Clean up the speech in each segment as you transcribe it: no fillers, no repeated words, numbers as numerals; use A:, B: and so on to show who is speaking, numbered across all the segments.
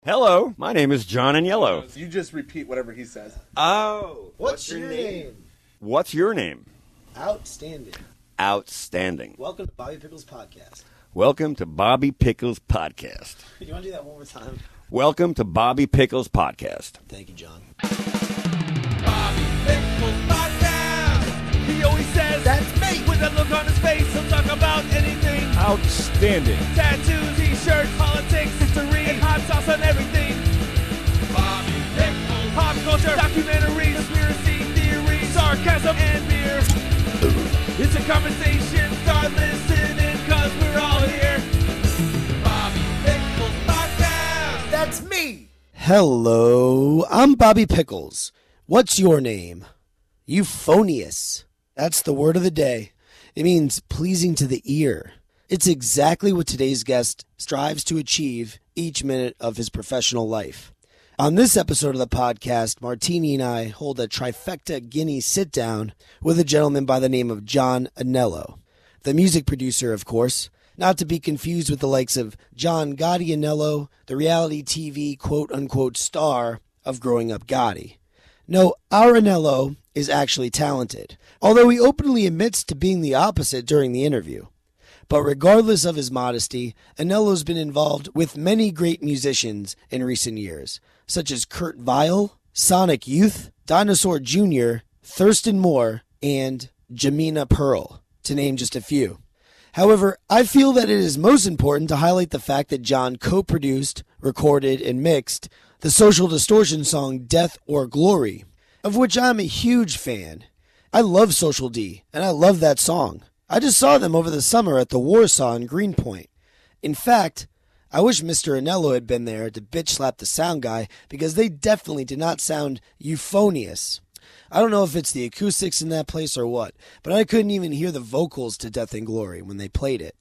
A: Hello, my name is John Agnello.
B: You just repeat whatever he says.
A: Oh.
C: What's your name?
A: What's your name?
C: Outstanding.
A: Outstanding.
C: Welcome to Bobby Pickles Podcast.
A: Welcome to Bobby Pickles Podcast.
C: You want to do that one more time?
A: Welcome to Bobby Pickles Podcast.
C: Thank you, John.
D: Bobby Pickles Podcast. He always says, "That's me." With a look on his face, he'll talk about anything.
A: Outstanding.
D: Tattoos, t-shirts, politics, history, and hot sauce on everything. Bobby Pickles. Pop culture, documentaries, conspiracy theories, sarcasm, and beer. It's a conversation. Start listening, cause we're all here. Bobby Pickles Podcast.
C: That's me. Hello, I'm Bobby Pickles. What's your name? Euphonious. That's the word of the day. It means pleasing to the ear. It's exactly what today's guest strives to achieve each minute of his professional life. On this episode of the podcast, Martini and I hold a trifecta guinea sit-down with a gentleman by the name of John Agnello, the music producer, of course, not to be confused with the likes of John Gotti Agnello, the reality TV quote-unquote star of Growing Up Gotti. No, our Agnello is actually talented, although he openly admits to being the opposite during the interview. But regardless of his modesty, Agnello's been involved with many great musicians in recent years, such as Kurt Vile, Sonic Youth, Dinosaur Jr., Thurston Moore, and Jemina Pearl, to name just a few. However, I feel that it is most important to highlight the fact that John co-produced, recorded, and mixed the Social Distortion song Death or Glory, of which I'm a huge fan. I love Social D, and I love that song. I just saw them over the summer at the Warsaw in Greenpoint. In fact, I wish Mr. Agnello had been there to bitch slap the sound guy, because they definitely did not sound euphonious. I don't know if it's the acoustics in that place or what, but I couldn't even hear the vocals to Death and Glory when they played it.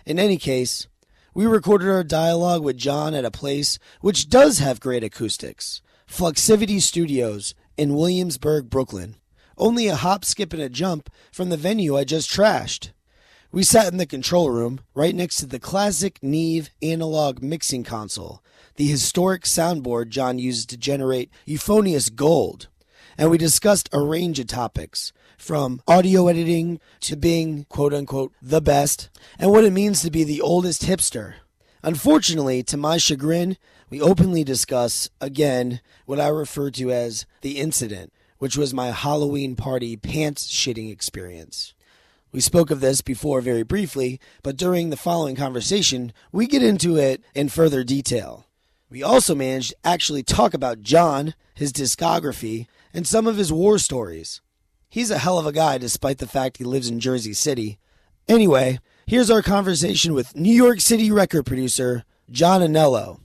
C: In any case, we recorded our dialogue with John at a place which does have great acoustics, Fluxivity Studios in Williamsburg, Brooklyn. Only a hop, skip, and a jump from the venue I just trashed. We sat in the control room, right next to the classic Neve analogue mixing console, the historic soundboard John uses to generate euphonious gold. And we discussed a range of topics, from audio editing to being, quote-unquote, the best, and what it means to be the oldest hipster. Unfortunately, to my chagrin, we openly discuss, again, what I refer to as the incident, which was my Halloween party pants-shitting experience. We spoke of this before very briefly, but during the following conversation, we get into it in further detail. We also managed to actually talk about John, his discography, and some of his war stories. He's a hell of a guy despite the fact he lives in Jersey City. Anyway, here's our conversation with New York City record producer John Agnello.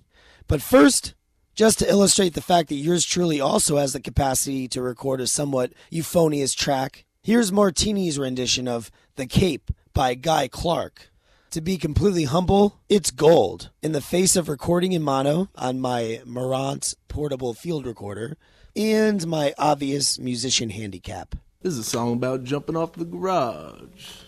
C: But first, just to illustrate the fact that yours truly also has the capacity to record a somewhat euphonious track, here's Martini's rendition of The Cape by Guy Clark. To be completely humble, it's gold. In the face of recording in mono on my Marantz portable field recorder and my obvious musician handicap.
E: This is a song about jumping off the garage.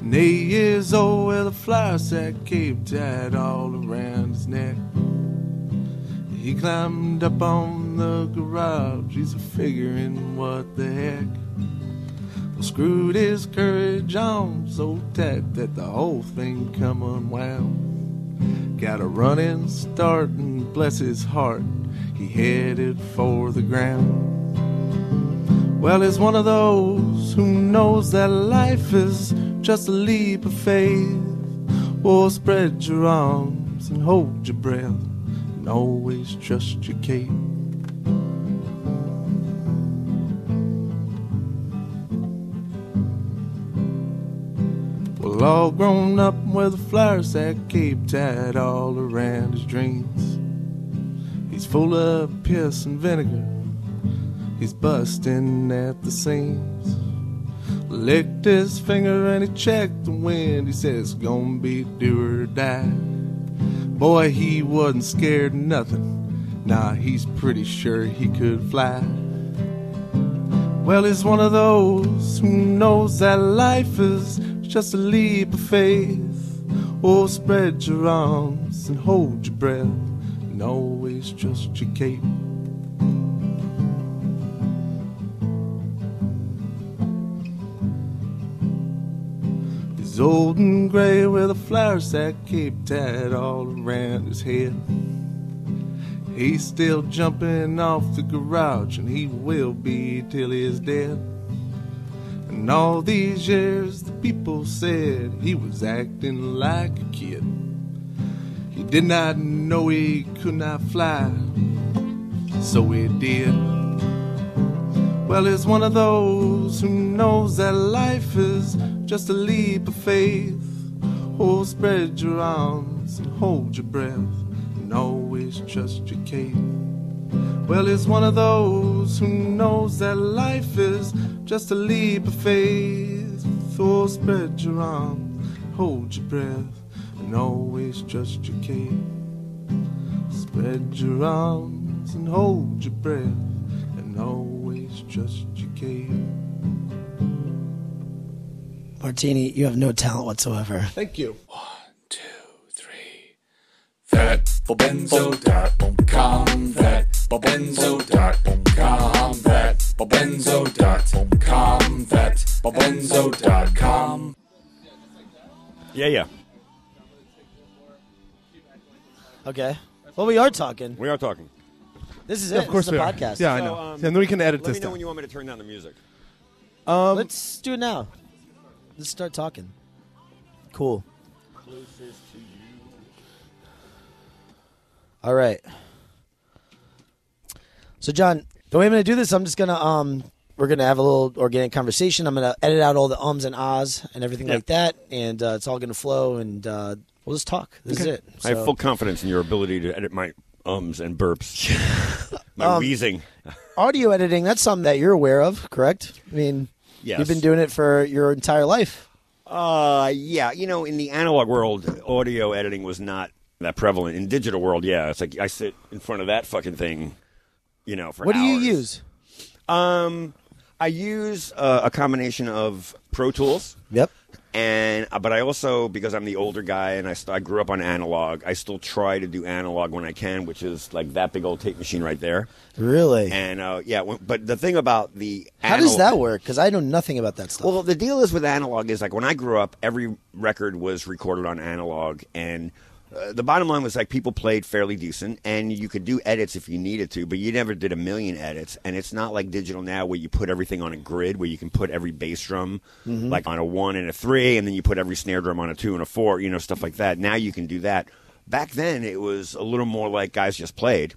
E: And 8 years old with a flour sack cape tied all around his neck. He climbed up on the garage, he's a figuring what the heck. Well, screwed his courage on so tight that the whole thing come unwound. Got a running start and bless his heart, he headed for the ground. Well, he's one of those who knows that life is just a leap of faith. Oh, spread your arms and hold your breath and always trust your cape. Well, all grown up with a flour sack cape tied all around his dreams. He's full of piss and vinegar, he's busting at the seams. Licked his finger and he checked the wind. He says, gonna be do or die. Boy, he wasn't scared of nothing. Nah, he's pretty sure he could fly. Well, he's one of those who knows that life is just a leap of faith. Oh, spread your arms and hold your breath, and always trust your cape. He's old and gray with a flour sack cape tied all around his head. He's still jumping off the garage, and he will be till he's dead. And all these years the people said he was acting like a kid. He did not know he could not fly, so he did. Well, he's one of those who knows that life is just a leap of faith. Oh, spread your arms and hold your breath, and always trust your cape. Well, he's one of those who knows that life is just a leap of faith. Oh, spread your arms, hold your breath, and always trust your cape. Spread your arms and hold your breath, and always trust your cape.
C: Martini, you have no talent whatsoever.
E: Thank you.
F: 1, 2, 3. Vet for benzo.com. Vet for benzo.com. Vet for benzo.com. Vet for benzo.com.
A: Yeah.
C: Okay. Well, we are talking.
A: We are talking.
C: This is
E: Yeah,
C: it.
E: of course
C: this is
E: we
C: a
E: are.
C: podcast.
E: Yeah, I
A: So,
E: know. And then we can edit
A: Let
E: this
A: me know
E: down.
A: when you want me to turn down the music.
C: Let's do it now. Let's start talking. Cool. All right. So, John, the way I'm going to do this, I'm just going to we're going to have a little organic conversation. I'm going to edit out all the ums and ahs and everything like that, and it's all going to flow, and we'll just talk. This is it.
A: I have full confidence in your ability to edit my ums and burps. My wheezing.
C: Audio editing, that's something that you're aware of, correct? I mean,
A: Yes.
C: you've been doing it for your entire life.
A: Yeah. You know, in the analog world, audio editing was not that prevalent. In digital world, yeah. It's like I sit in front of that fucking thing, you know, for
C: What do you
A: hours.
C: use?
A: I use a combination of Pro Tools.
C: Yep.
A: And but I also, because I'm the older guy and I grew up on analog, I still try to do analog when I can, which is like that big old tape machine right there.
C: Really?
A: And but the thing about the
C: How does that work? Because I know nothing about that stuff.
A: Well, the deal is with analog is like when I grew up, every record was recorded on analog, and the bottom line was like people played fairly decent, and you could do edits if you needed to, but you never did a million edits. And it's not like digital now where you put everything on a grid, where you can put every bass drum like on a 1 and a 3, and then you put every snare drum on a 2 and a 4, you know, stuff like that. Now you can do that. Back then, it was a little more like guys just played,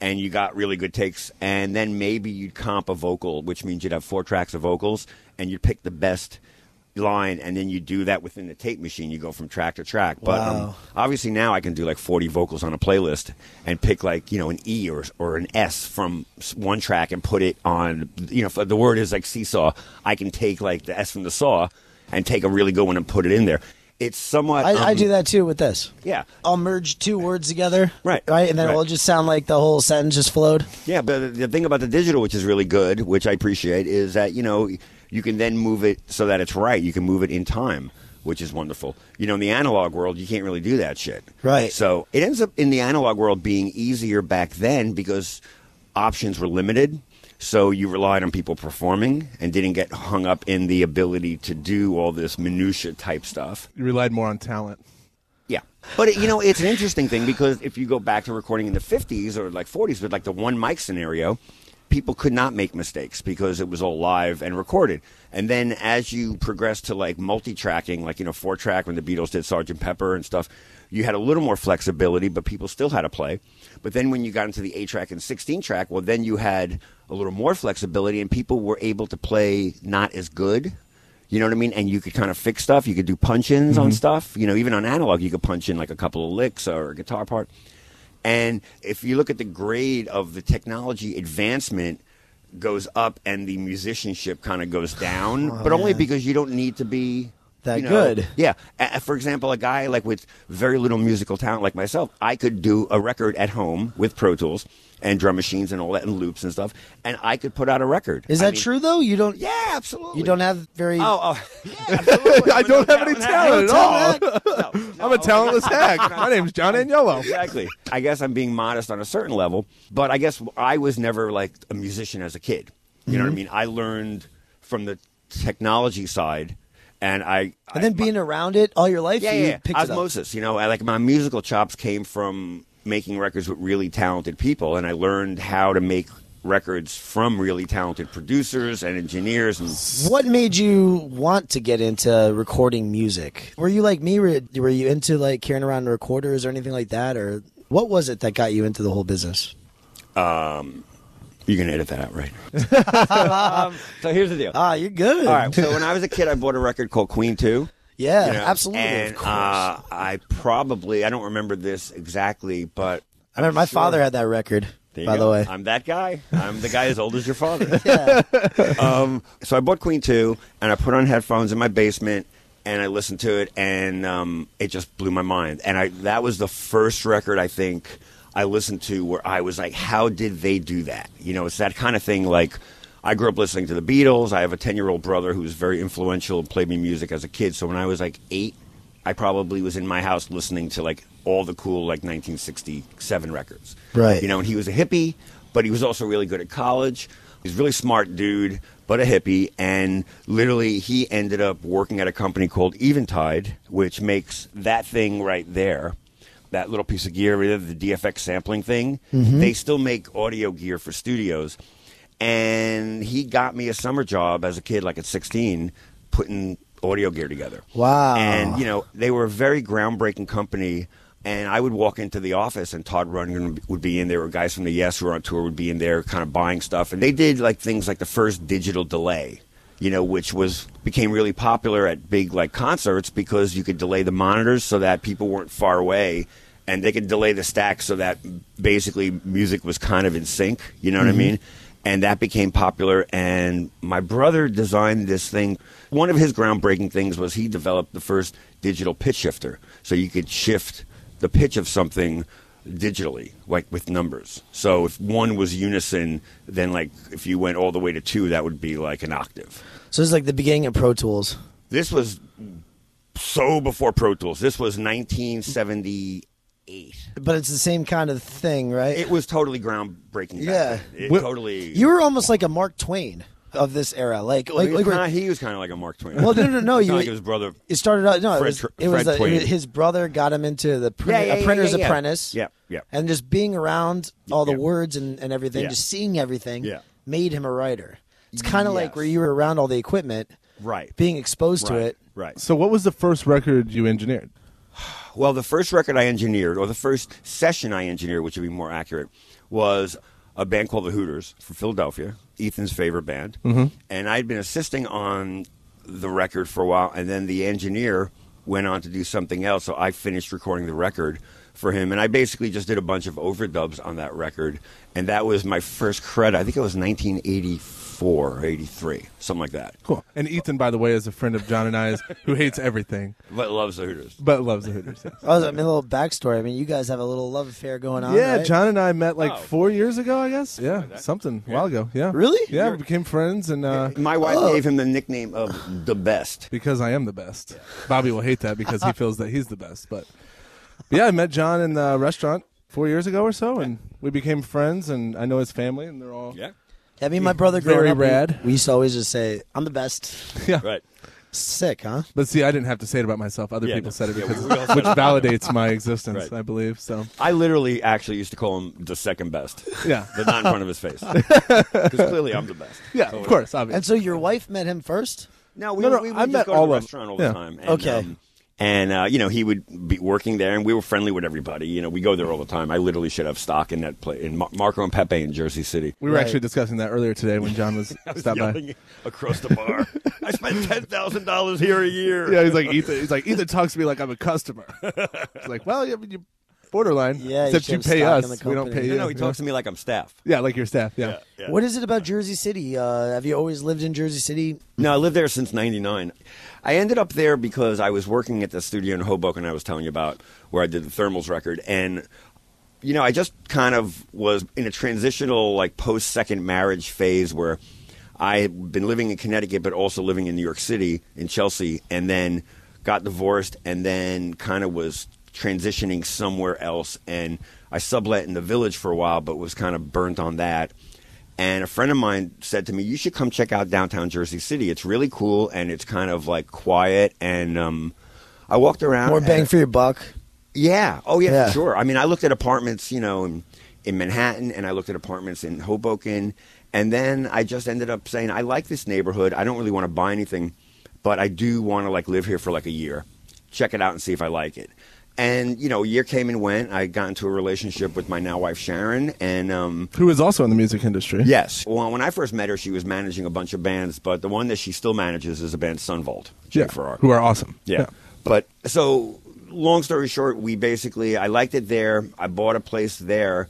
A: and you got really good takes, and then maybe you'd comp a vocal, which means you'd have 4 tracks of vocals, and you'd pick the best line, and then you do that within the tape machine. You go from track to track. But
C: Wow.
A: obviously now I can do like 40 vocals on a playlist and pick like, you know, an E or an S from one track and put it on, you know, the word is like seesaw. I can take like the S from the saw and take a really good one and put it in there. It's somewhat...
C: I do that too with this.
A: Yeah.
C: I'll merge 2 words together.
A: Right.
C: And then
A: Right.
C: it'll just sound like the whole sentence just flowed.
A: Yeah, but the thing about the digital, which is really good, which I appreciate, is that, you know, you can then move it so that it's right. You can move it in time, which is wonderful. You know, in the analog world, you can't really do that shit.
C: Right.
A: So it ends up in the analog world being easier back then because options were limited. So you relied on people performing and didn't get hung up in the ability to do all this minutia type stuff.
E: You relied more on talent.
A: Yeah. But, you know, it's an interesting thing because if you go back to recording in the 50s or like 40s with like the one mic scenario, people could not make mistakes because it was all live and recorded. And then as you progress to like multi-tracking, like, you know, 4-track when the Beatles did Sgt. Pepper and stuff, you had a little more flexibility, but people still had to play. But then when you got into the 8-track and 16-track, well, then you had a little more flexibility and people were able to play not as good. You know what I mean? And you could kind of fix stuff. You could do punch-ins on stuff. You know, even on analog, you could punch in like a couple of licks or a guitar part. And if you look at the grade of the technology advancement goes up and the musicianship kind of goes down, but only because you don't need to be
C: that good.
A: Yeah. For example, a guy like with very little musical talent like myself, I could do a record at home with Pro Tools and drum machines and all that and loops and stuff, and I could put out a record.
C: Is that true though? You don't?
A: Yeah, absolutely.
C: You don't have very.
A: Yeah, absolutely.
E: I don't have any talent at all.
A: No,
E: I'm a talentless hack. My name's John Agnello.
A: Exactly. I guess I'm being modest on a certain level, but I guess I was never like a musician as a kid. You know what I mean? I learned from the technology side, and
C: then being around it all your life.
A: Yeah.
C: Picked
A: Osmosis. You know, like my musical chops came from making records with really talented people, and I learned how to make records from really talented producers and engineers. And
C: what made you want to get into recording music? Were you like me? Were you into like carrying around recorders or anything like that, or what was it that got you into the whole business?
A: You can edit that out, right? So here's the deal.
C: You're good.
A: All right. So when I was a kid, I bought a record called Queen 2.
C: Yeah,
A: You know,
C: absolutely.
A: And
C: of course.
A: I don't remember this exactly, but
C: I remember my father had that record.
A: there you
C: By
A: go.
C: the way,
A: I'm that guy. I'm the guy as old as your father.
C: yeah.
A: So I bought Queen 2, and I put on headphones in my basement, and I listened to it, and it just blew my mind. And that was the first record I think I listened to where I was like, how did they do that? You know, it's that kind of thing. Like, I grew up listening to the Beatles. I have a 10-year-old brother who was very influential and played me music as a kid. So when I was like 8, I probably was in my house listening to like all the cool like 1967 records.
C: Right.
A: You know, and he was a hippie, but he was also really good at college. He's a really smart dude, but a hippie. And literally he ended up working at a company called Eventide, which makes that thing right there. That little piece of gear, the DFX sampling thing. They still make audio gear for studios. And he got me a summer job as a kid, like at 16, putting audio gear together.
C: Wow.
A: And, you know, they were a very groundbreaking company. And I would walk into the office, and Todd Rundgren would be in there, or guys from the Yes who were on tour would be in there kind of buying stuff. And they did like things like the first digital delay, you know, which became really popular at big like concerts because you could delay the monitors so that people weren't far away. And they could delay the stack so that basically music was kind of in sync. You know what I mean? And that became popular. And my brother designed this thing. One of his groundbreaking things was he developed the first digital pitch shifter. So you could shift the pitch of something digitally, like with numbers. So if 1 was unison, then like if you went all the way to 2, that would be like an octave.
C: So it's like the beginning of Pro Tools.
A: This was so before Pro Tools. This was 1978.
C: But it's the same kind of thing, right?
A: It was totally groundbreaking.
C: Yeah.
A: Totally.
C: You were almost like a Mark Twain of this era. He
A: was kind of like a Mark Twain.
C: Well, no.
A: Like his brother.
C: It started out. No,
A: Fred
C: it was
A: Twain.
C: his brother got him into the printer's apprentice.
A: Yeah.
C: And just being around all the words and everything,
A: Yeah.
C: just seeing everything,
A: Yeah.
C: made him a writer. It's kind of like where you were around all the equipment,
A: Right.
C: being exposed to it.
A: Right.
E: So what was the first record you engineered?
A: Well, the first record I engineered, or the first session I engineered, which would be more accurate, was a band called the Hooters from Philadelphia, Ethan's favorite band. And I'd been assisting on the record for a while, and then the engineer went on to do something else, so I finished recording the record for him. And I basically just did a bunch of overdubs on that record, and that was my first credit. I think it was 1984 or 83, something like that.
E: Cool. And Ethan, by the way, is a friend of John and I's who hates everything,
A: But loves the Hooters.
E: but loves the Hooters. Yes.
C: I mean, a little backstory. I mean, you guys have a little love affair going on.
E: Yeah,
C: right?
E: John and I met like 4 years ago, I guess. Yeah, something a while ago. Yeah.
C: Really?
E: Yeah, we became friends, and
A: My wife gave him the nickname of the best.
E: because I am the best. Bobby will hate that because he feels that he's the best. But yeah, I met John in the restaurant 4 years ago or so, and we became friends, and I know his family, and they're all...
A: Yeah.
C: I mean, my brother
E: Very
C: growing up,
E: rad.
C: we used to always just say, "I'm the best."
E: Yeah.
A: Right.
C: Sick, huh?
E: But see, I didn't have to say it about myself. Other
A: Yeah,
E: people
A: no.
E: said it
A: Yeah,
E: because,
A: we all said
E: which validates my existence,
A: Right.
E: I believe. So
A: I literally actually used to call him the second best,
E: yeah,
A: but not in front of his face. Because clearly I'm the best.
E: yeah, of course, obviously.
C: And so your wife met him first?
A: No, we
E: No,
A: would
E: I
A: just
E: met
A: go to
E: all
A: the
E: of-
A: restaurant all
E: yeah.
A: the time. And,
C: Okay.
A: You know, he would be working there, and we were friendly with everybody. You know, we go there all the time. I literally should have stock in that place in Marco and Pepe in Jersey City.
E: We were
C: Right.
E: actually discussing that earlier today when John was stopped by.
A: Yelling across the bar. I spent $10,000 here a year.
E: Yeah, he's like Ethan talks to me like I'm a customer. He's like, well, you borderline.
C: Yeah,
E: except
C: you
E: you
C: should
E: pay
C: have stock in
E: us.
C: the
E: We don't
C: company.
E: pay you.
A: No, he talks to me like I'm staff.
E: Yeah, like your staff. Yeah.
C: What is it about Jersey City? Have you always lived in Jersey City?
A: No, I lived there since '99. I ended up there because I was working at the studio in Hoboken I was telling you about, where I did the Thermals record. And, you know, I just kind of was in a transitional, like, post-second marriage phase where I had been living in Connecticut but also living in New York City, in Chelsea, and then got divorced and then kind of was transitioning somewhere else. And I sublet in the Village for a while but was kind of burnt on that. And a friend of mine said to me, you should come check out downtown Jersey City. It's really cool, and it's kind of, like, quiet. And I walked around.
C: More bang for your buck.
A: Yeah. Oh, yeah,
C: Yeah.
A: for sure. I mean, I looked at apartments, you know, in Manhattan, and I looked at apartments in Hoboken. And then I just ended up saying, I like this neighborhood. I don't really want to buy anything, but I do want to, like, live here for, like, a year. Check it out and see if I like it. And, you know, a year came and went. I got into a relationship with my now wife, Sharon, and
E: Who is also in the music industry.
A: yes. Well, when I first met her, she was managing a bunch of bands, but the one that she still manages is a band, Sunvolt.
E: Yeah.
A: Farrar.
E: Who are awesome.
A: Yeah. But so, long story short, I liked it there. I bought a place there,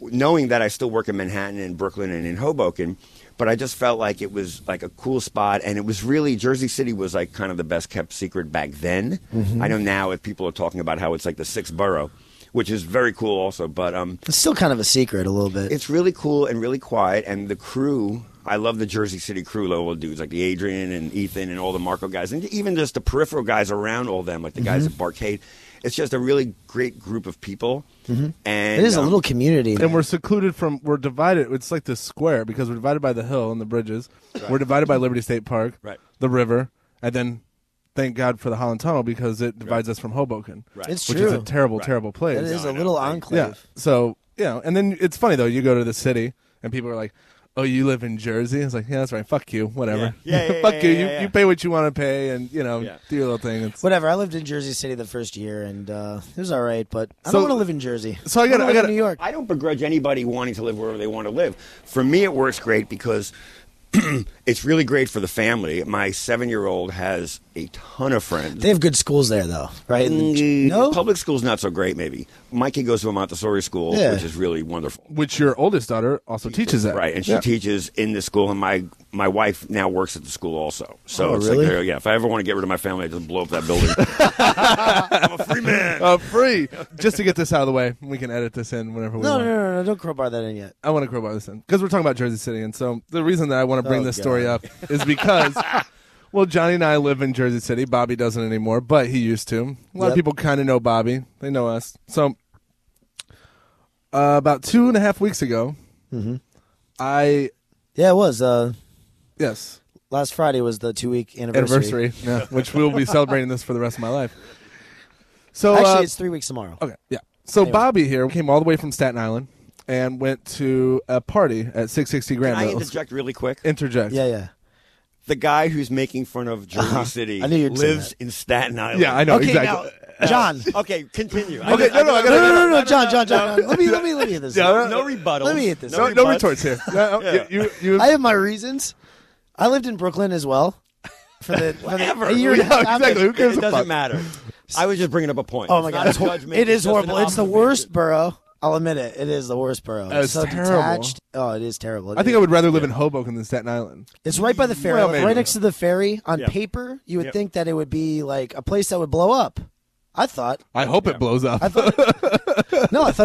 A: knowing that I still work in Manhattan and Brooklyn and in Hoboken. But I just felt like it was like a cool spot, and it was really, Jersey City was like kind of the best kept secret back then. I know now if people are talking about how it's like the sixth borough, which is very cool also. But
C: It's still kind of a secret a little bit.
A: it's really cool and really quiet, and the crew, I love the Jersey City crew, level dudes like the Adrian and Ethan and all the Marco guys, and even just the peripheral guys around all them, like the guys at Barcade. It's just a really great group of people. And
C: It is a little community.
E: And we're secluded from, we're divided, it's like this square because we're divided by the hill and the bridges. We're divided by Liberty State Park, the river, and then thank God for the Holland Tunnel because it divides us from Hoboken,
C: It's
E: which
C: true.
E: is a terrible, terrible place.
C: It is a little enclave.
E: Yeah. So, you know, and then it's funny though, you go to the city and people are like, oh, you live in Jersey? It's like, yeah, that's right. Fuck you. Whatever.
A: Yeah,
E: Fuck you.
A: yeah.
E: You pay what you want to pay and, you know,
A: Yeah.
E: do your little thing. It's,
C: Whatever. I lived in Jersey City the first year, and it was all right, but I
E: So-
C: don't want to live in Jersey.
E: so I gotta-
C: wanna live in New York.
A: I don't begrudge anybody wanting to live wherever they want to live. For me, it works great because it's really great for the family. My 7-year-old has a ton of friends.
C: They have good schools there, though, right? No?
A: Public school's not so great, maybe. My kid goes to a Montessori school,
C: Yeah.
A: which is really wonderful.
E: which your oldest daughter also teaches at.
A: Right, and she teaches in the school, and my wife now works at the school also. So
C: Oh,
A: it's
C: really?
A: like, yeah, if I ever want to get rid of my family, I just blow up that building. I'm a free man.
E: Free. Just to get this out of the way, we can edit this in whenever we
C: No,
E: want.
C: no, don't crowbar that in yet.
E: I want to crowbar this in because we're talking about Jersey City, and so the reason that I want to bring
C: Oh,
E: this story
C: God.
E: up is because, well, Johnny and I live in Jersey City. Bobby doesn't anymore, but he used to. A lot of
C: Yep.
E: people kind of know Bobby; they know us. So, about 2.5 weeks ago, I
C: Yeah, it was.
E: yes
C: Last Friday was the 2-week anniversary.
E: anniversary, yeah, which we'll be celebrating this for the rest of my life. So
C: Actually, it's 3 weeks tomorrow.
E: okay, yeah. So
C: Anyway.
E: Bobby here came all the way from Staten Island and went to a party at 660
A: Can
E: Grand
A: I
E: Mills.
A: interject really quick?
E: Interject.
C: Yeah.
A: The guy who's making fun of Jersey City
C: I knew you'd say
A: lives in Staten Island.
E: Yeah, I know
C: Okay,
E: exactly.
C: now, John.
A: Okay, continue.
E: Okay, no, I gotta-
C: No, John. Let me hit this.
E: Yeah,
A: No rebuttals.
C: Let me hit this.
E: No
A: rebuts.
E: retorts here. No,
A: Yeah.
E: you
C: I have my reasons. I lived in Brooklyn as well. For a year and a
E: Yeah,
C: half.
E: exactly. Who cares
A: It
E: a
A: doesn't
E: fuck?
A: matter. I was just bringing up a point.
C: Oh
A: It's
C: my
A: not
C: God,
A: a judgment,
C: it is
A: just an
C: horrible. It's the
A: observation.
C: worst borough. I'll admit it. It is the worst borough.
E: That's
C: It's so
E: terrible.
C: detached. Oh, it is terrible.
E: I think I would rather live in Hoboken than Staten Island.
C: It's right by the ferry.
E: Well,
C: Like,
E: maybe.
C: right next to the ferry. On
A: Yeah.
C: paper, you would
A: Yep.
C: think that it would be like a place that would blow up. I thought.
E: I hope it blows up.
C: I thought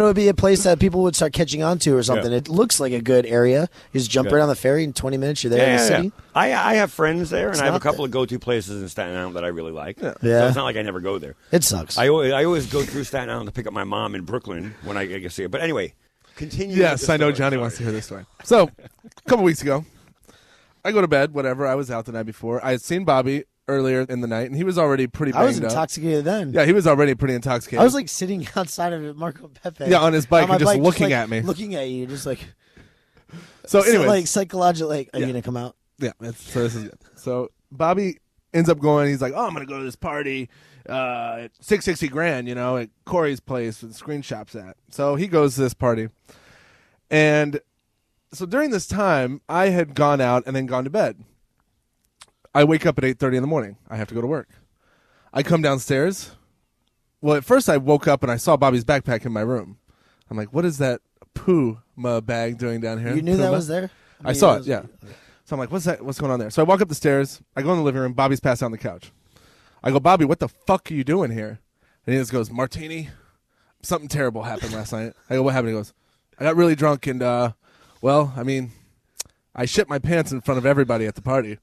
C: it would be a place that people would start catching on to or something.
A: Yeah.
C: It looks like a good area. You just jump
A: Good.
C: right on the ferry in 20 minutes. You're there in the city.
A: I have friends there, and I have a
C: not
A: couple of go-to places in Staten Island that I really like. So
C: Yeah.
A: it's not like I never go there.
C: It sucks.
A: I always go through Staten Island to pick up my mom in Brooklyn when I get to see her. But anyway, continue.
E: Yes,
A: with the
E: I know
A: story.
E: Johnny
A: Sorry.
E: wants to hear this story. So, a couple weeks ago, I go to bed, whatever. I was out the night before. I had seen Bobby earlier in the night, and he was already pretty
C: I was
E: banged up.
C: intoxicated then.
E: Yeah, he was already pretty intoxicated.
C: I was like sitting outside of Marco Pepe.
E: Yeah, on his bike
C: my
E: and just
C: bike,
E: looking
C: like,
E: at me.
C: Looking at you, just like.
E: so anyway,
C: like psychologically, like, are you going to come out?
E: yeah, so this is good. So Bobby ends up going, he's like, oh, I'm going to go to this party at 660 Grand, at Corey's place where the screen shop's at. So he goes to this party. And so during this time, I had gone out and then gone to bed. I wake up at 8:30 in the morning. I have to go to work. I come downstairs. Well, at first I woke up and I saw Bobby's backpack in my room. I'm like, what is that Puma bag doing down here?
C: You knew that was there?
E: I saw it, yeah. So I'm like, what's that? What's going on there? So I walk up the stairs. I go in the living room. Bobby's passed out on the couch. I go, Bobby, what the fuck are you doing here? And he just goes, Martini, something terrible happened last night. I go, what happened? He goes, I got really drunk and, well, I mean, I shit my pants in front of everybody at the party.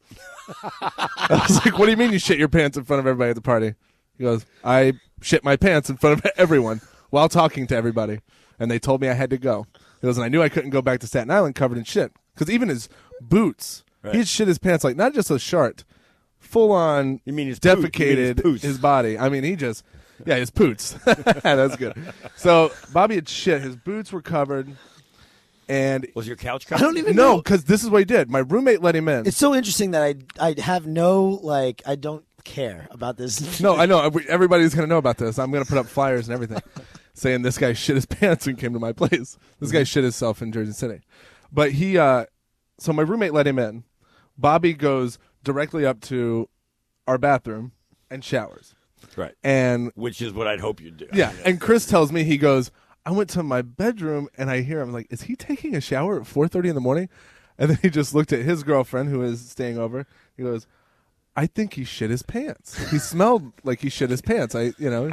E: I was like, what do you mean you shit your pants in front of everybody at the party? He goes, I shit my pants in front of everyone while talking to everybody. And they told me I had to go. He goes, and I knew I couldn't go back to Staten Island covered in shit. Because even his boots, he had shit his pants, like not just a shart, full on defecated his body. I mean, he just, his poots. That's good. So Bobby had shit. His boots were covered. And
A: was your couch covered?
C: I don't even know.
E: because this is what he did. My roommate let him in.
C: It's so interesting that I have no, like, I don't care about this.
E: No, I know. Everybody's going to know about this. I'm going to put up flyers and everything saying this guy shit his pants and came to my place. This guy shit himself in Jersey City. But he, so my roommate let him in. Bobby goes directly up to our bathroom and showers.
A: Right.
E: And
A: which is what I'd hope you'd do.
E: Yeah. And Chris tells me, he goes, I went to my bedroom and I hear him like, is he taking a shower at 4:30 in the morning? And then he just looked at his girlfriend who is staying over. He goes, I think he shit his pants. He smelled like he shit his pants.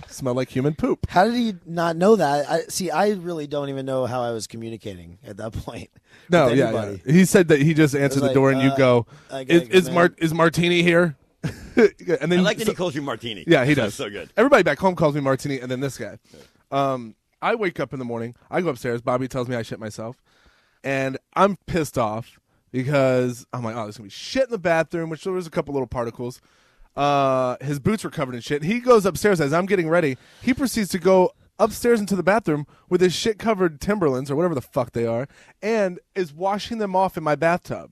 E: Smelled like human poop.
C: How did he not know that? I really don't even know how I was communicating at that point.
E: No, yeah. He said that he just answered the door and you go, is Martini here? And then
A: I like that he calls you Martini.
E: Yeah, he does.
A: That's so good.
E: Everybody back home calls me Martini, and then this guy. I wake up in the morning. I go upstairs. Bobby tells me I shit myself. And I'm pissed off because I'm like, oh, there's going to be shit in the bathroom, which there was a couple little particles. His boots were covered in shit. He goes upstairs as I'm getting ready. He proceeds to go upstairs into the bathroom with his shit-covered Timberlands, or whatever the fuck they are, and is washing them off in my bathtub.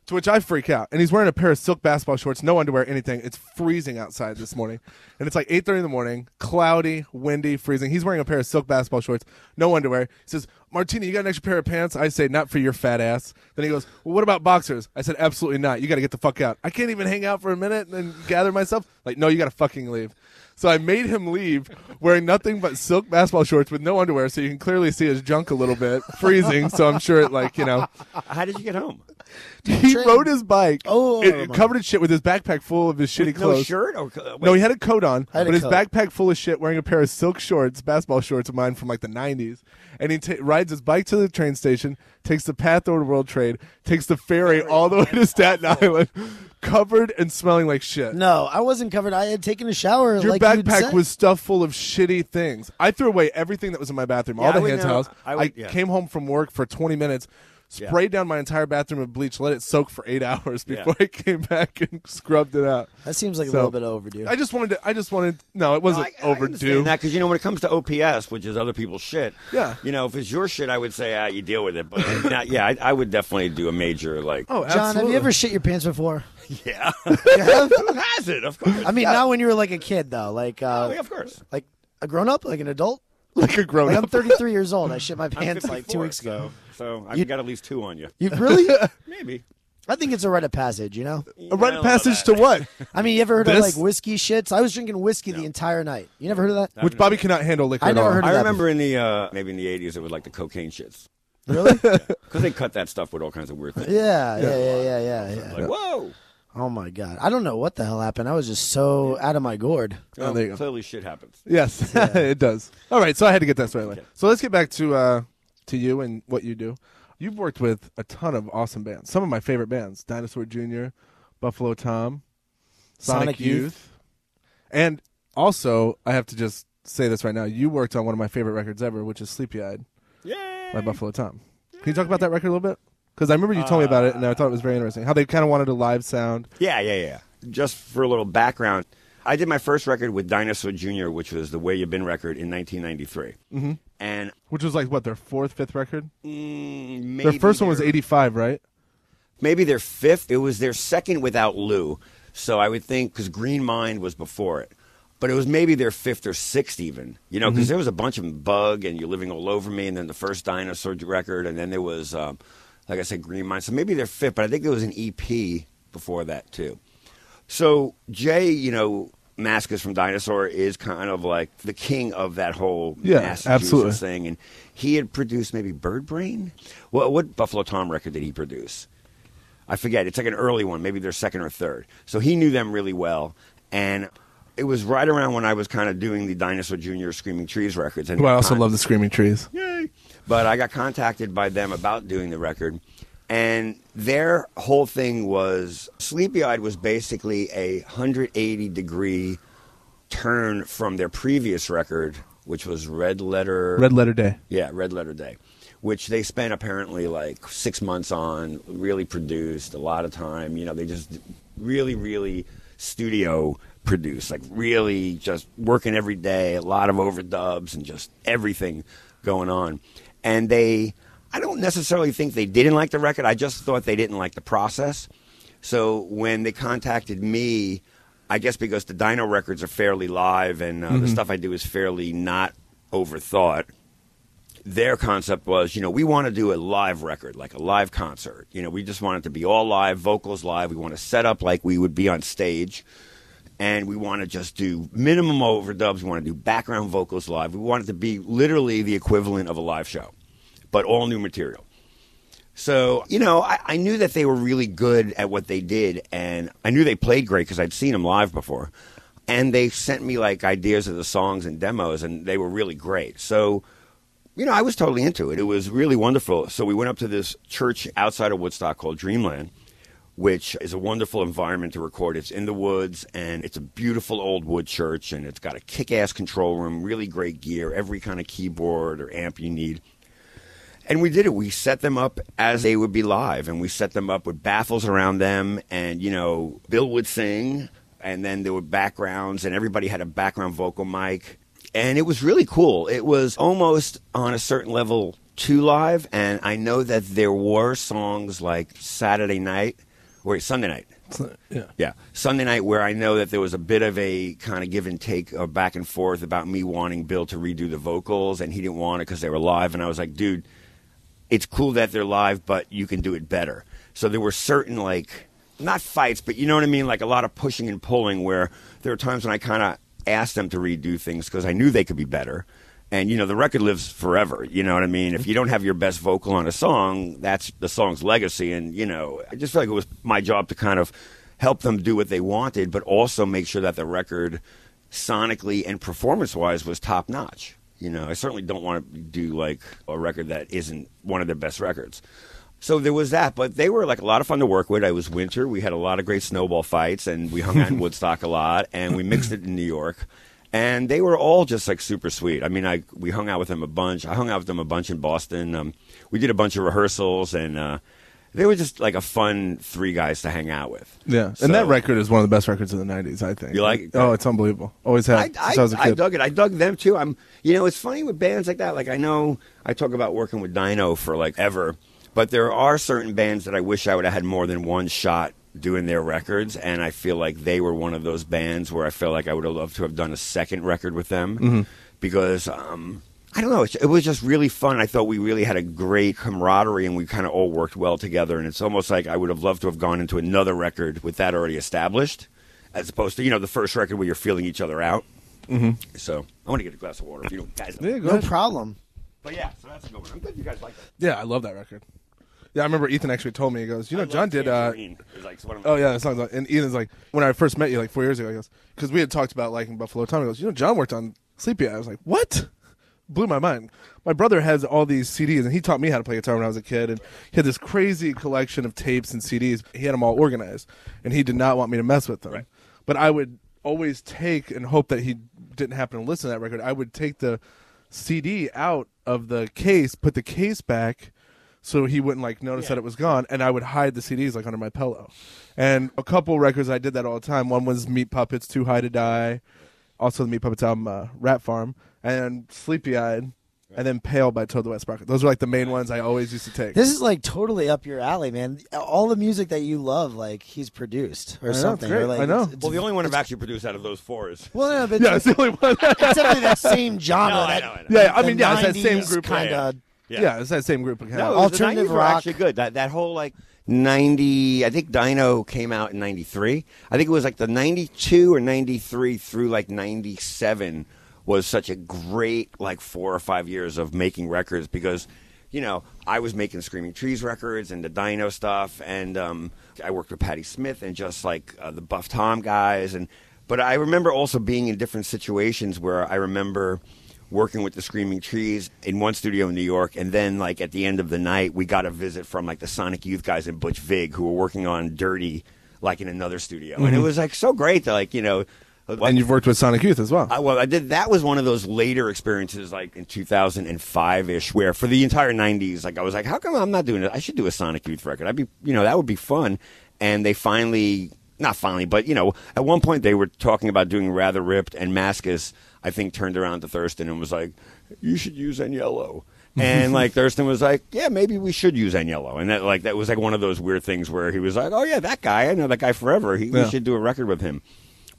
E: To which I freak out. And he's wearing a pair of silk basketball shorts, no underwear, anything. It's freezing outside this morning. And it's like 8:30 in the morning, cloudy, windy, freezing. He's wearing a pair of silk basketball shorts, no underwear. He says, Martini, you got an extra pair of pants? I say, not for your fat ass. Then he goes, well, what about boxers? I said, absolutely not. You got to get the fuck out. I can't even hang out for a minute and gather myself. Like, no, you got to fucking leave. So I made him leave wearing nothing but silk basketball shorts with no underwear, so you can clearly see his junk a little bit, freezing. So I'm sure
A: How did you get home?
E: He rode his bike, covered in shit, with his backpack full of his shitty clothes.
A: No shirt?
E: No, he had a coat on, but his backpack full of shit, wearing a pair of silk shorts, basketball shorts of mine from like the 90s. And he rides his bike to the train station, takes the path over to World Trade, takes the ferry all the way to Staten Island, covered and smelling like shit.
C: No, I wasn't covered. I had taken a shower.
E: Your backpack was stuffed full of shitty things. I threw away everything that was in my bathroom, all the hand towels. I came home from work for 20 minutes, sprayed down my entire bathroom with bleach, let it soak for 8 hours before I came back and scrubbed it out.
C: That seems like a little bit overdue.
E: I just wanted. No, it wasn't overdue.
A: That because when it comes to OPS, which is other people's shit.
E: Yeah.
A: If it's your shit, I would say you deal with it. But I would definitely do a major like.
E: Oh,
C: absolutely. John, have you ever shit your pants before?
A: Yeah. Who hasn't? Of course.
C: I mean, not when you were like a kid though. Like,
A: of course.
C: Like a grown up, like an adult.
E: Like a grown up.
C: I'm 33 years old. I shit my pants like 2 weeks ago.
A: So I've got at least 2 on you.
C: You really?
A: Maybe.
C: I think it's a rite of passage,
E: A rite of passage to what?
C: I mean, you ever heard of like whiskey shits? I was drinking whiskey the entire night. You never heard of that?
E: Which Bobby cannot handle liquor at all.
A: I remember in the maybe in the 80s it was like the cocaine shits.
C: Really?
A: Because they cut that stuff with all kinds of weird things.
C: Yeah.
A: Like, whoa.
C: Oh my God! I don't know what the hell happened. I was just so out of my gourd.
E: Oh, there you go.
A: Clearly, shit happens.
E: Yes, it does. All right, so I had to get that straight away. So let's get back to you and what you do. You've worked with a ton of awesome bands. Some of my favorite bands: Dinosaur Jr., Buffalo Tom, Sonic Youth, and also I have to just say this right now. You worked on one of my favorite records ever, which is Sleepy Eyed by Buffalo Tom. Can you talk about that record a little bit? Because I remember you told me about it, and I thought it was very interesting. How they kind of wanted a live sound.
A: Yeah. Just for a little background, I did my first record with Dinosaur Jr., which was the Where You Been record in 1993.
E: Mm-hmm.
A: And
E: which was like, what, their 4th, 5th record?
A: Maybe
E: their first one was 85, right?
A: Maybe their 5th. It was their 2nd without Lou. So I would think, because Green Mind was before it. But it was maybe their 5th or 6th even. Because there was a bunch of Bug and You're Living All Over Me, and then the first Dinosaur record, and then there was... like I said, Green Mind. So maybe they're 5th, but I think there was an EP before that, too. So Jay, Maskus from Dinosaur is kind of like the king of that whole
E: Yeah,
A: Massachusetts
E: absolutely.
A: thing. And he had produced maybe Bird Brain? What Buffalo Tom record did he produce? I forget. It's like an early one, maybe their second or third. So he knew them really well. And it was right around when I was kind of doing the Dinosaur Jr. Screaming Trees records. And
E: Well, I also love the Screaming Trees.
A: Yay! But I got contacted by them about doing the record. And their whole thing was Sleepy Eyed was basically a 180-degree turn from their previous record, which was Red Letter
E: Day.
A: Yeah, Red Letter Day, which they spent apparently like 6 months on, really produced a lot of time. You know, they just really, really studio produced, like really just working every day, a lot of overdubs and just everything going on. And I don't necessarily think they didn't like the record. I just thought they didn't like the process. So when they contacted me, I guess because the Dino records are fairly live and the stuff I do is fairly not overthought, their concept was, we want to do a live record, like a live concert. We just want it to be all live, vocals live. We want to set up like we would be on stage. And we want to just do minimum overdubs. We want to do background vocals live. We want it to be literally the equivalent of a live show, but all new material. So, I knew that they were really good at what they did, and I knew they played great because I'd seen them live before. And they sent me, like, ideas of the songs and demos, and they were really great. So, I was totally into it. It was really wonderful. So we went up to this church outside of Woodstock called Dreamland, which is a wonderful environment to record. It's in the woods, and it's a beautiful old wood church, and it's got a kick-ass control room, really great gear, every kind of keyboard or amp you need. And we did it. We set them up as they would be live, and we set them up with baffles around them, and, Bill would sing, and then there were backgrounds, and everybody had a background vocal mic, and it was really cool. It was almost on a certain level too live, and I know that there were songs like Sunday night, Sunday night, where I know that there was a bit of a kind of give and take or back and forth about me wanting Bill to redo the vocals, and he didn't want it because they were live. And I was like, dude, it's cool that they're live, but you can do it better. So there were certain, like, not fights, but you know what I mean? Like a lot of pushing and pulling where there were times when I kind of asked them to redo things because I knew they could be better. And, the record lives forever, you know what I mean? If you don't have your best vocal on a song, that's the song's legacy. And, I just felt like it was my job to kind of help them do what they wanted, but also make sure that the record sonically and performance-wise was top-notch. I certainly don't want to do, like, a record that isn't one of their best records. So there was that, but they were, like, a lot of fun to work with. It was winter. We had a lot of great snowball fights, and we hung out in Woodstock a lot, and we mixed it in New York. And they were all just, like, super sweet. I mean, we hung out with them a bunch. I hung out with them a bunch in Boston. We did a bunch of rehearsals, and they were just, like, a fun three guys to hang out with.
E: Yeah,
A: So,
E: and that record is one of the best records of the 90s, I think.
A: You like it?
E: Oh, it's unbelievable. Always had since I was a kid.
A: I dug it. I dug them, too. It's funny with bands like that. Like, I know I talk about working with Dino for, like, ever, but there are certain bands that I wish I would have had more than one shot doing their records, and I feel like they were one of those bands where I feel like I would have loved to have done a second record with them because I don't know, it was just really fun. I thought we really had a great camaraderie and we kind of all worked well together, and it's almost like I would have loved to have gone into another record with that already established as opposed to the first record where you're feeling each other out. So I want to get a glass of water if you guys
E: Yeah, go
C: No
E: ahead.
C: problem.
A: But yeah, so that's a good one. I'm glad you guys like that.
E: Yeah, I love that record. Yeah, I remember Ethan actually told me, he goes, John did,
A: Tangerine. It was like one of my-
E: oh yeah, that song's on, and Ethan's like, when I first met you like 4 years ago, he goes, because we had talked about liking Buffalo Tom, he goes, John worked on Sleepy Eye. I was like, what? Blew my mind. My brother has all these CDs, and he taught me how to play guitar when I was a kid, and he had this crazy collection of tapes and CDs. He had them all organized, and he did not want me to mess with them.
A: Right.
E: But I would always take and hope that he didn't happen to listen to that record. I would take the CD out of the case, put the case back, so he wouldn't notice that it was gone, and I would hide the CDs under my pillow. And a couple records I did that all the time. One was Meat Puppets, Too High to Die, also the Meat Puppets album Rat Farm, and Sleepy Eyed, and then Pale by Toad the Wet Sprocket. Those were the main ones I always used to take.
C: This is totally up your alley, man. All the music that you love, he's produced or
E: I know,
C: something.
E: it's great.
C: Or
E: I know.
A: Well, the only one I've actually produced out of those four is...
C: Well, no, but
E: yeah, it's the only one.
C: it's definitely that same genre.
A: No, I
C: that,
A: know.
E: Yeah, I
C: the
E: mean, yeah, it's that same
C: 90s
E: group.
C: kind of
G: Yeah, it's that same group of
A: No,
C: Alternative
A: the 90s were
C: rock.
A: actually good. That whole like 90, I think Dino came out in 93. I think it was like the 92 or 93 through like 97 was such a great like 4 or 5 years of making records because, you know, I was making Screaming Trees records and the Dino stuff, and I worked with Patti Smith and just like the Buff Tom guys, but I remember also being in different situations where I remember working with the Screaming Trees in one studio in New York, and then like at the end of the night we got a visit from like the Sonic Youth guys and Butch Vig who were working on Dirty like in another studio, and it was like so great to like, you know.
G: And you've worked with Sonic Youth as well.
A: I did. That was one of those later experiences, like in 2005-ish, where for the entire 90s, like I was like, how come I'm not doing it? I should do a Sonic Youth record. That would be fun. And they not finally, but, you know, at one point they were talking about doing Rather Ripped, and Maskus, I think, turned around to Thurston and was like, you should use Agnello. And like Thurston was like, yeah, maybe we should use Agnello. And that was like one of those weird things where he was like, oh yeah, that guy, I know that guy forever. We should do a record with him.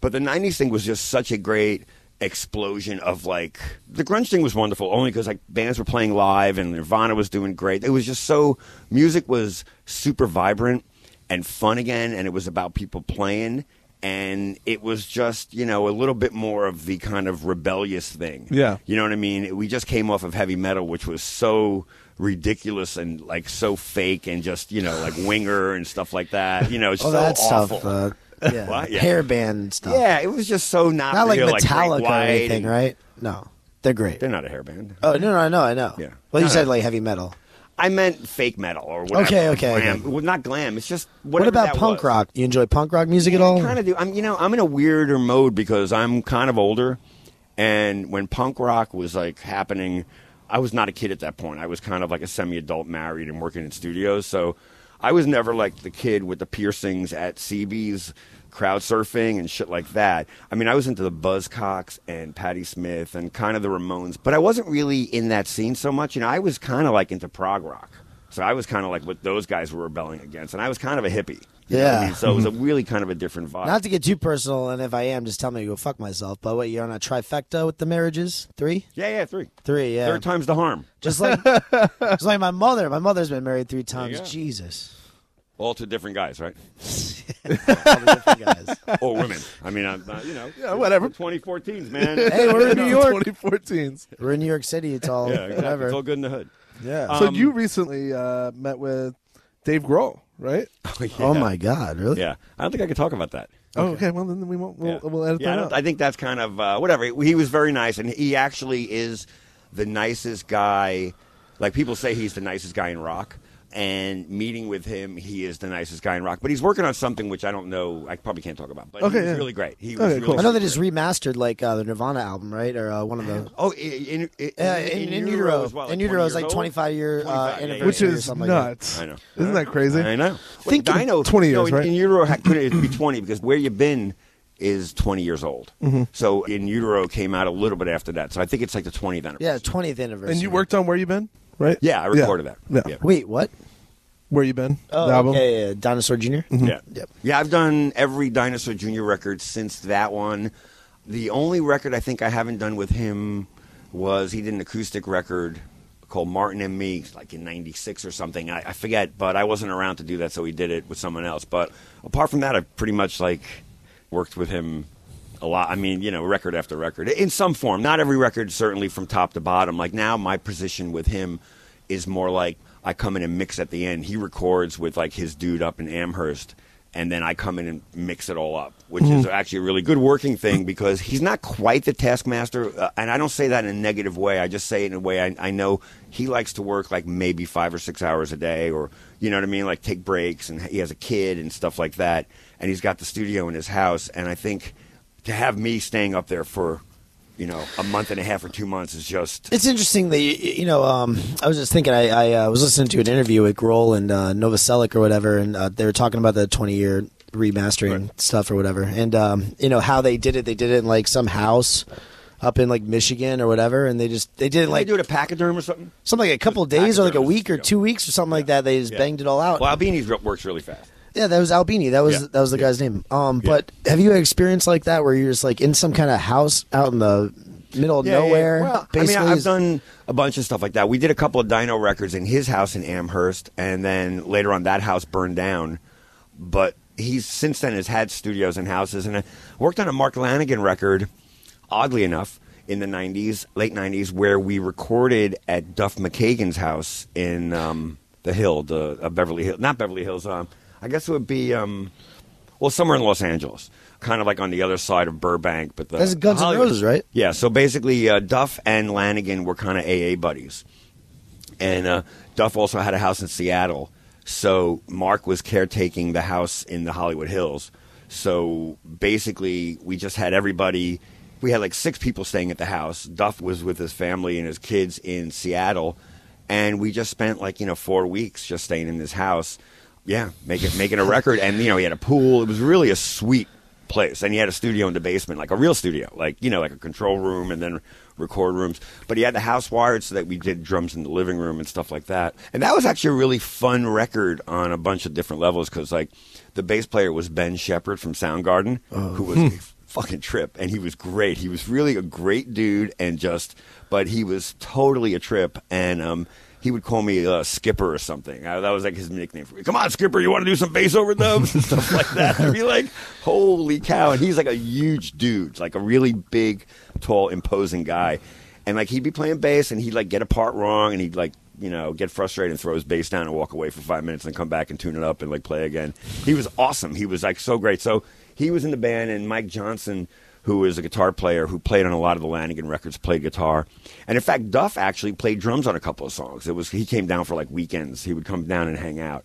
A: But the 90s thing was just such a great explosion of like, the grunge thing was wonderful only because like bands were playing live and Nirvana was doing great. It was just so, music was super vibrant and fun again, and it was about people playing, and it was just, you know, a little bit more of the kind of rebellious thing.
G: Yeah.
A: You know what I mean? We just came off of heavy metal, which was so ridiculous and like so fake and just, you know, like Winger and stuff like that. You know, it's so
C: that
A: awful.
C: stuff. Yeah.
A: What? Yeah.
C: Hairband stuff.
A: Yeah, it was just so not
C: Not like
A: real,
C: Metallica
A: like
C: or anything, right? No. They're great.
A: They're not a hairband.
C: Oh, no, I know.
A: Yeah.
C: Well, you
A: No,
C: said
A: no.
C: like heavy metal.
A: I meant fake metal or whatever.
C: Okay.
A: Glam. Well, not glam. It's just
C: What
A: whatever
C: about
A: that
C: punk
A: was.
C: rock? You enjoy punk rock music at all?
A: I kind of do. I'm in a weirder mode because I'm kind of older, and when punk rock was like happening, I was not a kid at that point. I was kind of like a semi-adult, married and working in studios, so I was never like the kid with the piercings at CB's crowd surfing and shit like that. I mean, I was into the Buzzcocks and Patti Smith and kind of the Ramones, but I wasn't really in that scene so much. You know, I was kind of like into prog rock. So I was kind of like what those guys were rebelling against, and I was kind of a hippie. You know what I mean? So it was a really kind of a different vibe.
C: Not to get too personal, and if I am, just tell me to go fuck myself. But what, you're on a trifecta with the marriages? 3?
A: Yeah, 3.
C: 3, yeah.
A: Third time's the harm.
C: Just like my mother. My mother's been married 3 times.
A: go.
C: Jesus.
A: All to different guys, right?
C: All the different guys.
A: Or women. I mean, you know.
G: Yeah, whatever.
A: 2014s, man.
C: Hey, we're in New York.
G: 2014s.
C: We're in New York City. It's all
A: Yeah, exactly.
C: whatever.
A: It's all good in the hood.
C: Yeah.
G: So you recently met with Dave Grohl, right?
C: Oh my God! Really?
A: Yeah. I don't think I could talk about that.
G: Oh, okay. Well, then we won't. We'll edit
A: Yeah,
G: that out.
A: I think that's kind of whatever. He was very nice, and he actually is the nicest guy. Like, people say he's the nicest guy in rock, and meeting with him, he is the nicest guy in rock. But he's working on something which I don't know. I probably can't talk about. But
G: Okay,
A: he was
G: yeah.
A: really great. He
G: Okay,
A: was really
G: cool.
C: I know they just remastered like the Nirvana album, right? Or one of the.
A: Oh, in
C: Utero
A: as well.
C: in
A: like
C: Utero
A: 20
C: is like
A: years old?
C: 25-year
A: 25, yeah,
C: anniversary,
G: Which
C: or
G: is
C: something like that.
G: nuts.
A: I know.
G: Isn't that crazy?
A: I know.
G: Think
A: Dino,
G: 20 years,
A: no,
G: right?
A: In Utero, couldn't be 20 because Where You Been is 20 years old.
G: Mm-hmm.
A: So In Utero came out a little bit after that. So I think it's like the 20th anniversary.
C: Yeah, 20th anniversary.
G: And you worked on Where You Been, right?
A: Yeah, I recorded that.
G: Yeah.
C: Wait, what?
G: Where You Been?
C: Oh,
G: the album.
C: okay, Dinosaur Jr.
A: Yeah.
C: Yep.
A: Yeah, I've done every Dinosaur Jr. record since that one. The only record I think I haven't done with him was he did an acoustic record called Martin and Me, like in 96 or something. I forget, but I wasn't around to do that, so he did it with someone else. But apart from that, I've pretty much like worked with him a lot. I mean, you know, record after record in some form. Not every record, certainly from top to bottom. Like now, my position with him is more like I come in and mix at the end. He records with like his dude up in Amherst, and then I come in and mix it all up, which is actually a really good working thing because he's not quite the taskmaster, and I don't say that in a negative way. I just say it in a way I know he likes to work like maybe 5 or 6 hours a day, or you know what I mean, like take breaks, and he has a kid and stuff like that, and he's got the studio in his house, and I think to have me staying up there for, you know, a month and a half or 2 months is just...
C: It's interesting that, you know, I was just thinking, I was listening to an interview with Grohl and Novoselic or whatever, and they were talking about the 20-year remastering stuff or whatever, and, you know, how they did it. They did it in, like, some house up in, like, Michigan or whatever, and they did it, like...
A: They do it at Pachyderm or something?
C: Something like a couple of days or, like, a
A: Pachyderm
C: week or
A: studio.
C: 2 weeks or something like that. They just banged it all out.
A: Well, Albini's works really fast.
C: Yeah, that was Albini. That was the guy's name. But have you had experience like that where you're just like in some kind of house out in the middle of nowhere.
A: Well,
C: basically,
A: I've done a bunch of stuff like that. We did a couple of Dino records in his house in Amherst, and then later on that house burned down. But he's since then has had studios and houses, and I worked on a Mark Lanigan record, oddly enough, in the 90s, late 90s, where we recorded at Duff McKagan's house in the Hill, Beverly Hills. Not Beverly Hills, I guess it would be, somewhere in Los Angeles. Kind of like on the other side of Burbank. But
C: that's Guns N' Roses, right?
A: Yeah, so basically Duff and Lanigan were kind of AA buddies. And Duff also had a house in Seattle. So Mark was caretaking the house in the Hollywood Hills. So basically we just had everybody... We had like 6 people staying at the house. Duff was with his family and his kids in Seattle. And we just spent 4 weeks just staying in this house. Yeah, making a record. And, he had a pool. It was really a sweet place. And he had a studio in the basement, like a real studio, like a control room and then record rooms. But he had the house wired so that we did drums in the living room and stuff like that. And that was actually a really fun record on a bunch of different levels because, the bass player was Ben Shepherd from Soundgarden, who was a fucking trip. And he was great. He was really a great dude but he was totally a trip. And, he would call me Skipper or something. That was his nickname for me. Come on, Skipper, you want to do some bass overdubs and stuff like that? I'd be like, holy cow. And he's like a huge dude, like a really big, tall, imposing guy. And he'd be playing bass and he'd get a part wrong and he'd get frustrated and throw his bass down and walk away for 5 minutes and come back and tune it up and play again. He was awesome. He was so great. So he was in the band, and Mike Johnson, who is a guitar player who played on a lot of the Lanigan records, played guitar. And in fact, Duff actually played drums on a couple of songs. He came down for weekends. He would come down and hang out.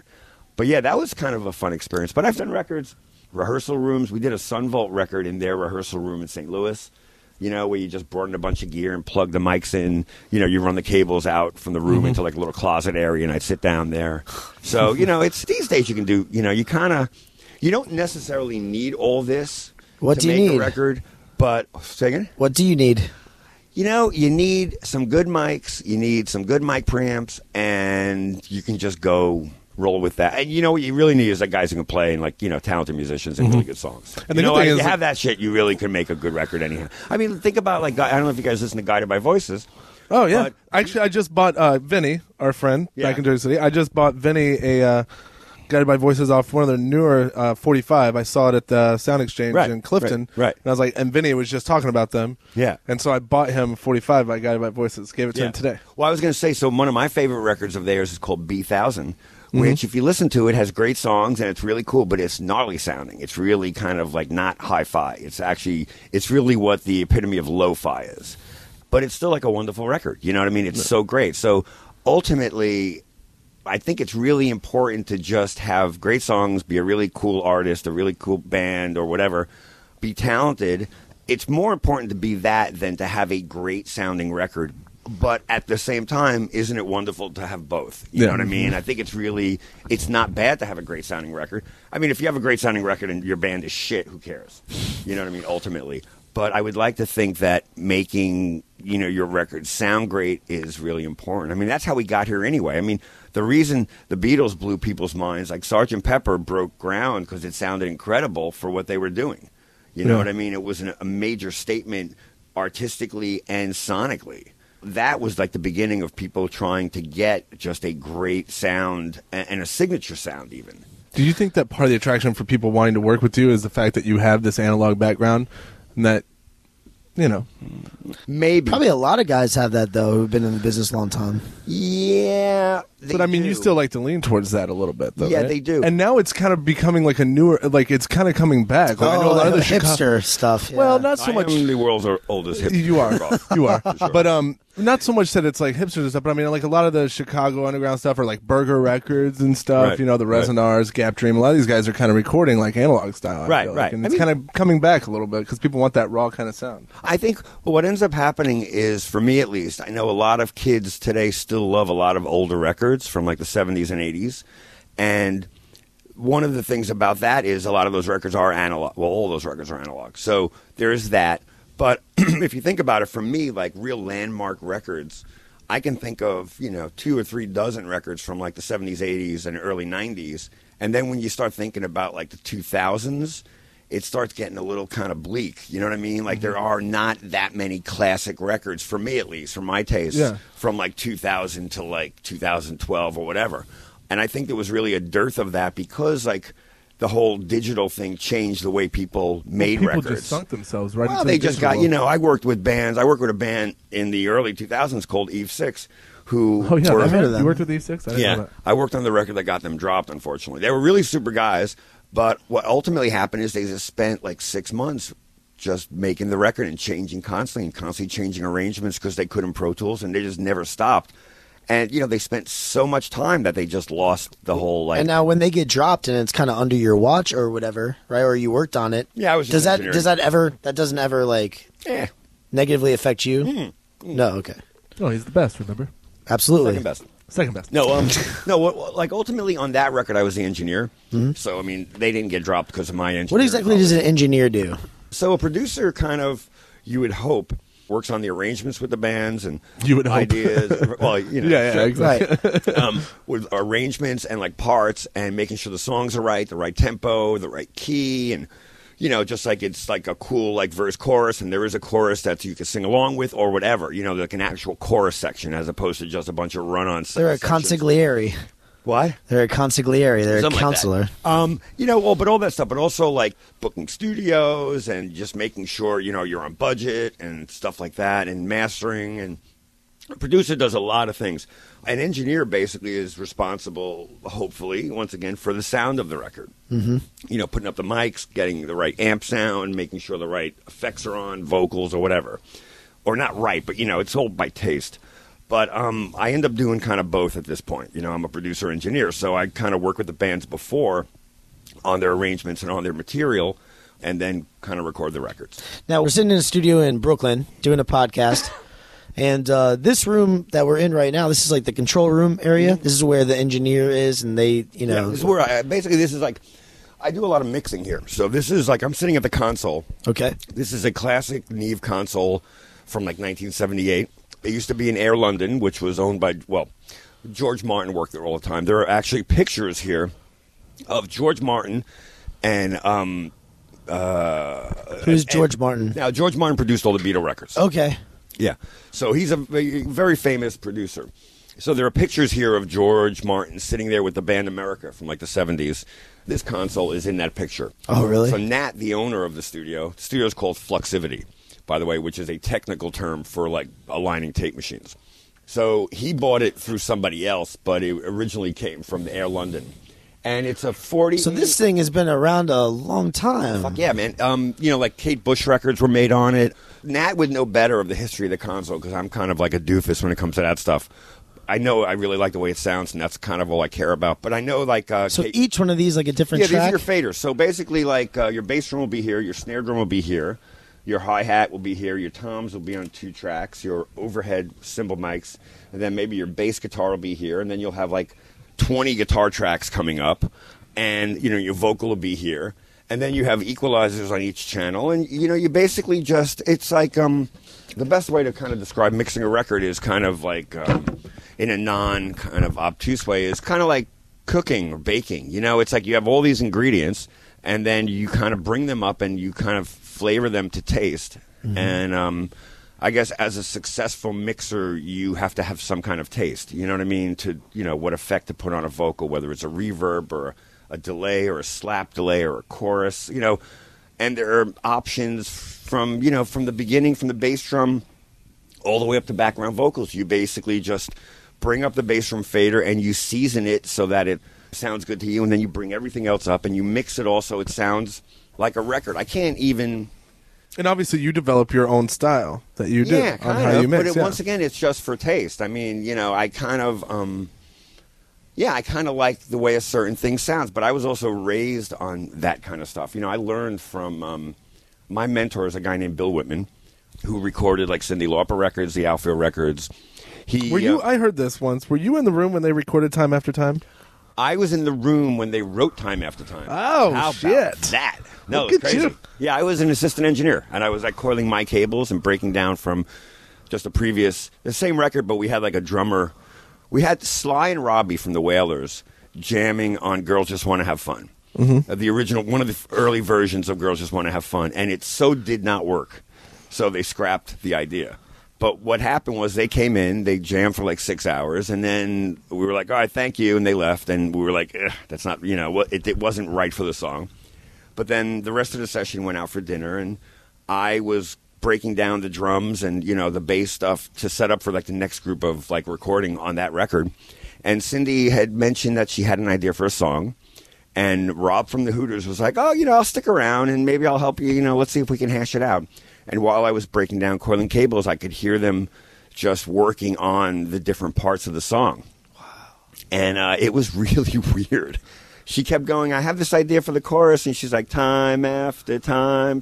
A: But yeah, that was kind of a fun experience. But I've done records, rehearsal rooms. We did a Sunvolt record in their rehearsal room in St. Louis, where you just brought in a bunch of gear and plugged the mics in. You run the cables out from the room into a little closet area, and I'd sit down there. So, it's these days you can do, you don't necessarily need all this.
C: What
A: to
C: do you
A: make
C: need?
A: A record, but say again?
C: What do you need?
A: You need some good mics, you need some good mic preamps, and you can just go roll with that. And what you really need is guys who can play and talented musicians and really good songs. And the good thing is, if you have that shit, you really can make a good record anyhow. I mean, think about I don't know if you guys listen to Guided by Voices.
G: Oh yeah, actually, I just bought Vinny, our friend back in Jersey City. I just bought Vinny a Guided by Voices off one of their newer 45. I saw it at the Sound Exchange in Clifton. Right. And I was and Vinny was just talking about them. Yeah. And so I bought him 45 by Guided by Voices, gave it to him today.
A: Well, I was going to say, so one of my favorite records of theirs is called B1000, which if you listen to it has great songs and it's really cool, but it's gnarly sounding. It's really kind of not hi-fi. It's really what the epitome of lo-fi is. But it's still a wonderful record. You know what I mean? It's so great. So ultimately, I think it's really important to just have great songs, be a really cool artist, a really cool band or whatever, be talented. It's more important to be that than to have a great sounding record. But at the same time, isn't it wonderful to have both? You know what I mean? I think it's not bad to have a great sounding record. I mean, if you have a great sounding record and your band is shit, who cares? You know what I mean? Ultimately. But I would like to think that making, your record sound great is really important. I mean, that's how we got here anyway. I mean, the reason the Beatles blew people's minds, Sgt. Pepper broke ground because it sounded incredible for what they were doing. You know what I mean? It was a major statement artistically and sonically. That was the beginning of people trying to get just a great sound and a signature sound even.
G: Do you think that part of the attraction for people wanting to work with you is the fact that you have this analog background and that,
A: Maybe.
C: Probably a lot of guys have that, though, who've been in the business a long time.
A: Yeah.
G: But, I mean, you still like to lean towards that a little bit, though,
A: Yeah,
G: right?
A: they do.
G: And now it's kind of becoming a newer, it's kind of coming back. I know a lot of the
C: hipster stuff. Yeah.
G: Well, not so much.
A: I am the world's oldest hipster.
G: You are. You are.
A: Sure.
G: But not so much that it's hipsters and stuff, but I mean, a lot of the Chicago underground stuff are Burger Records and stuff, the Resonars, Gap Dream. A lot of these guys are kind of recording analog style. I feel like. And it's kind of coming back a little bit because people want that raw kind of sound.
A: I think what ends up happening is, for me at least, I know a lot of kids today still love a lot of older records from the 70s and 80s. And one of the things about that is a lot of those records are analog. Well, all those records are analog. So there is that. But if you think about it, for me, real landmark records, I can think of, 2 or 3 dozen records from the 70s, 80s, and early 90s. And then when you start thinking about the 2000s, it starts getting a little kind of bleak. You know what I mean? Like there are not that many classic records, for me at least, for my taste, from like 2000 to like 2012 or whatever. And I think there was really a dearth of that because like the whole digital thing changed the way people made records.
G: People just sunk themselves right into
A: they
G: the
A: just
G: digital.
A: got, you know, I worked with a band in the early 2000s called Eve 6 who
G: Oh, yeah,
A: were,
G: I've heard of them. You worked with Eve 6? I didn't know that.
A: I worked on the record that got them dropped, unfortunately. They were really super guys, but what ultimately happened is they just spent like 6 months just making the record and changing constantly changing arrangements because they couldn't Pro Tools, and they just never stopped. And, you know, they spent so much time that they just lost the whole, like...
C: And now when they get dropped and it's kind of under your watch or whatever, right, or you worked on it...
A: Yeah, I was just
C: that doesn't ever, like, negatively affect you?
A: Mm-hmm.
C: No, okay.
G: Oh, he's the best, remember?
C: Absolutely.
G: Second best.
A: No, like ultimately on that record, I was the engineer. Mm-hmm. So, I mean, they didn't get dropped because of my engineer.
C: What exactly does an engineer do?
A: So a producer kind of, you would hope, works on the arrangements with the bands and
G: you would
A: ideas. Well, you know,
G: yeah, exactly.
A: With arrangements and like parts and making sure the songs are right, the right tempo, the right key, and you know, just like it's like a cool like verse chorus, and there is a chorus that you can sing along with or whatever. You know, like an actual chorus section as opposed to just a bunch of run-on.
C: They're a consigliere.
A: What?
C: They're a consigliere. They're
A: Something
C: a counselor.
A: Like you know, but all that stuff, but also like booking studios and just making sure, you know, you're on budget and stuff like that, and mastering. And a producer does a lot of things. An engineer basically is responsible, hopefully, once again, for the sound of the record. Mm-hmm. You know, putting up the mics, getting the right amp sound, making sure the right effects are on, vocals or whatever. Or not right, but, you know, it's all by taste. But I end up doing kind of both at this point. You know, I'm a producer-engineer, so I kind of work with the bands before on their arrangements and on their material, and then kind of record the records.
C: Now, we're sitting in a studio in Brooklyn doing a podcast, and this room that we're in right now, this is like the control room area. This is where the engineer is, and they, you know...
A: Yeah, this is where this is like... I do a lot of mixing here. So this is like, I'm sitting at the console.
C: Okay.
A: This is a classic Neve console from like 1978. It used to be in Air London, which was owned by, well, George Martin worked there all the time. There are actually pictures here of George Martin and...
C: Who's George Martin?
A: Now, George Martin produced all the Beatle records.
C: Okay.
A: Yeah. So he's a very famous producer. So there are pictures here of George Martin sitting there with the band America from like the 70s. This console is in that picture.
C: Oh, really?
A: So Nat, the owner of the studio is called Fluxivity, by the way, which is a technical term for like aligning tape machines. So he bought it through somebody else, but it originally came from the Air London. And it's a 40...
C: So this thing has been around a long time.
A: Fuck yeah, man. You know, like Kate Bush records were made on it. Nat would know better of the history of the console because I'm kind of like a doofus when it comes to that stuff. I know I really like the way it sounds, and that's kind of all I care about. But I know, like...
C: so each one of these, like a different track?
A: Yeah, these are your faders. So basically, like, your bass drum will be here, your snare drum will be here, your hi-hat will be here, your toms will be on 2 tracks, your overhead cymbal mics, and then maybe your bass guitar will be here, and then you'll have, like, 20 guitar tracks coming up, and, you know, your vocal will be here. And then you have equalizers on each channel, and, you know, you basically just... It's like... the best way to kind of describe mixing a record is kind of like... in a non-kind of obtuse way, is kind of like cooking or baking. You know, it's like you have all these ingredients, and then you kind of bring them up and you kind of flavor them to taste. Mm-hmm. And I guess as a successful mixer, you have to have some kind of taste. You know what I mean? To, you know, what effect to put on a vocal, whether it's a reverb or a delay or a slap delay or a chorus, you know. And there are options from, you know, from the beginning, from the bass drum all the way up to background vocals. You basically just... bring up the bass drum fader and you season it so that it sounds good to you, and then you bring everything else up and you mix it all so it sounds like a record. I can't even...
G: And obviously you develop your own style that you do on how you mix.
A: But once again, it's just for taste. I mean, you know, I kind of... I kind of like the way a certain thing sounds, but I was also raised on that kind of stuff. You know, I learned from... my mentor is a guy named Bill Whitman, who recorded like Cyndi Lauper records, the Outfield records.
G: Were you? I heard this once. Were you in the room when they recorded Time After Time?
A: I was in the room when they wrote Time After Time.
G: Oh,
A: how
G: shit!
A: About that? No,
G: Look
A: it's
G: at
A: crazy.
G: you.
A: Yeah, I was an assistant engineer, and I was like coiling my cables and breaking down from just the same record, but we had like a drummer. We had Sly and Robbie from the Wailers jamming on "Girls Just Want to Have Fun." the original, one of the early versions of Girls Just Want to Have Fun, and it so did not work. So they scrapped the idea. But what happened was they came in, they jammed for like 6 hours, and then we were like, all right, thank you, and they left, and we were like, that's not, it wasn't right for the song. But then the rest of the session went out for dinner, and I was breaking down the drums and, the bass stuff to set up for like the next group of like recording on that record. And Cindy had mentioned that she had an idea for a song. And Rob from the Hooters was like, oh, I'll stick around and maybe I'll help you. Let's see if we can hash it out. And while I was breaking down coiling cables, I could hear them just working on the different parts of the song. Wow. And it was really weird. She kept going, I have this idea for the chorus. And she's like, time after time.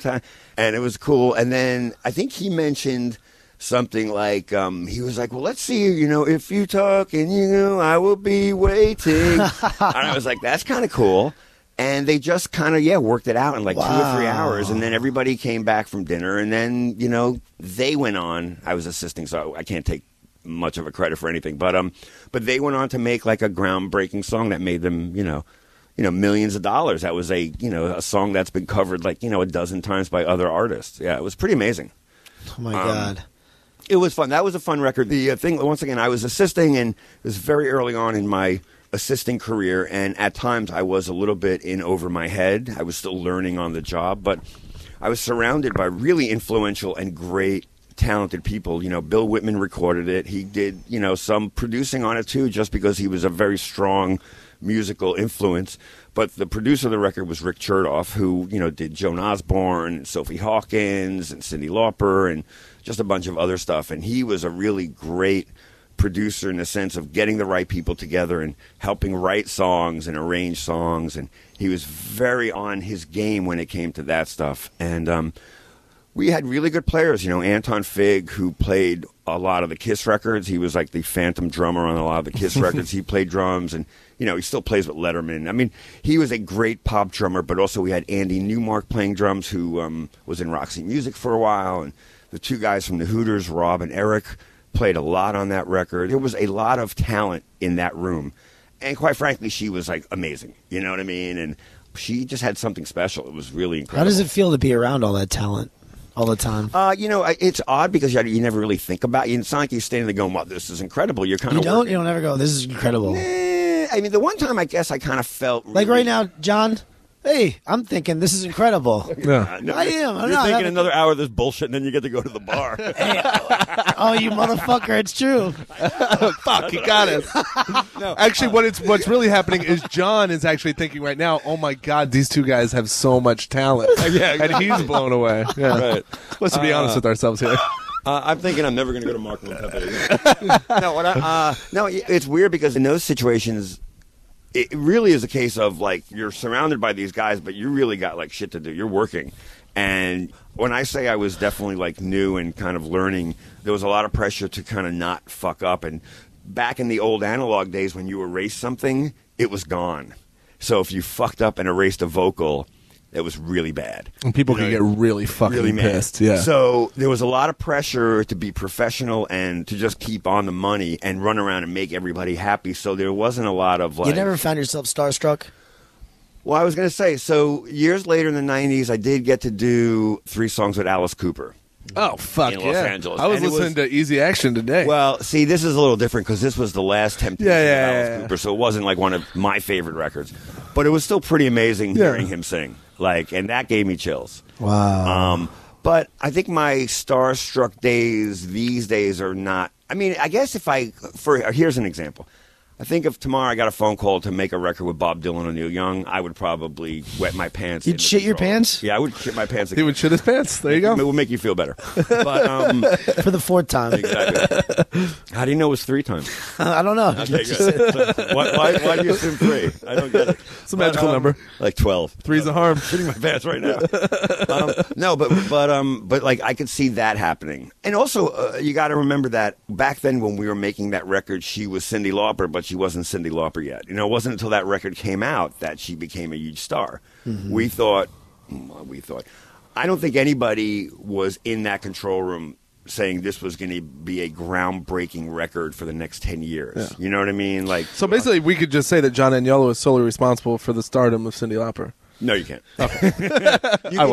A: And it was cool. And then I think he mentioned something like, he was like, well, let's see, if you talk and I will be waiting. And I was like, that's kind of cool. And they just kind of, worked it out in like 2 or 3 hours. And then everybody came back from dinner. And then, they went on. I was assisting, so I can't take much of a credit for anything. But they went on to make like a groundbreaking song that made them, millions of dollars. That was a song that's been covered like, a dozen times by other artists. Yeah, it was pretty amazing.
C: Oh, my God.
A: It was fun. That was a fun record. The thing, once again, I was assisting, and it was very early on in my assisting career, and at times I was a little bit in over my head. I was still learning on the job, but I was surrounded by really influential and great, talented people. Bill Whitman recorded it. He did, some producing on it too, just because he was a very strong musical influence. But the producer of the record was Rick Chertoff, who, did Joan Osborne, Sophie Hawkins, and Cyndi Lauper, and just a bunch of other stuff. And he was a really great producer in the sense of getting the right people together and helping write songs and arrange songs. And he was very on his game when it came to that stuff. And we had really good players, Anton Fig, who played a lot of the Kiss records. He was like the phantom drummer on a lot of the Kiss records. He played drums, and, he still plays with Letterman. I mean, he was a great pop drummer, but also we had Andy Newmark playing drums, who was in Roxy Music for a while. And the two guys from the Hooters, Rob and Eric, played a lot on that record. There was a lot of talent in that room. And quite frankly, she was like amazing. You know what I mean? And she just had something special. It was really incredible.
C: How does it feel to be around all that talent all the time?
A: It's odd because you never really think about it. It's not like you're standing there going, well, this is incredible. You're kind of
C: You don't ever go, this is incredible.
A: I mean, the one time I guess I kind of felt
C: like right now, John. Hey, I'm thinking this is incredible.
G: Yeah.
C: I am.
A: You're thinking another hour of this bullshit, and then you get to go to the bar.
C: Hey, oh, you motherfucker! It's true.
G: Fuck, you got it. No. Actually, what's really happening is John is actually thinking right now, oh my God, these two guys have so much talent.
A: Yeah, exactly.
G: And he's blown away. Yeah.
A: Right.
G: Let's be honest with ourselves here.
A: I'm thinking I'm never going to go to Mark No, it's weird because in those situations, it really is a case of like you're surrounded by these guys, but you really got like shit to do. You're working. And when I say I was definitely like new and kind of learning, there was a lot of pressure to kind of not fuck up. And back in the old analog days when you erased something, it was gone. So if you fucked up and erased a vocal, it was really bad.
G: And people could get really fucking pissed. Yeah.
A: So there was a lot of pressure to be professional and to just keep on the money and run around and make everybody happy. So there wasn't a lot of like...
C: You never found yourself starstruck?
A: Well, I was going to say, so years later in the 90s, I did get to do 3 songs with Alice Cooper.
G: Oh, fuck
A: in
G: yeah.
A: Los Angeles.
G: I was listening to Easy Action today.
A: Well, see, this is a little different because this was the last Temptation of Alice Cooper, so it wasn't like one of my favorite records. But it was still pretty amazing hearing him sing. And that gave me chills.
C: Wow.
A: But I think my starstruck days these days are not... I mean, I guess here's an example. I think if tomorrow I got a phone call to make a record with Bob Dylan or Neil Young, I would probably wet my pants.
C: You'd shit your pants?
A: Yeah, I would shit my pants again.
G: He would shit his pants. There you go.
A: It will make you feel better. But,
C: for the 4th time.
A: Exactly. How do you know it was 3 times?
C: I don't know.
A: Okay, good. So, why do you assume 3? I don't get it.
G: It's a magical number.
A: Like 12.
G: 3's a harm.
A: Shitting my pants right now. No, but like I could see that happening. And also, you got to remember that back then when we were making that record, she was Cyndi Lauper, but she wasn't Cyndi Lauper yet. It wasn't until that record came out that she became a huge star. Mm-hmm. We thought, I don't think anybody was in that control room saying this was going to be a groundbreaking record for the next 10 years. You know what I mean? Like,
G: so basically, we could just say that John Agnello is solely responsible for the stardom of Cyndi Lauper.
A: No, you can't. Okay. You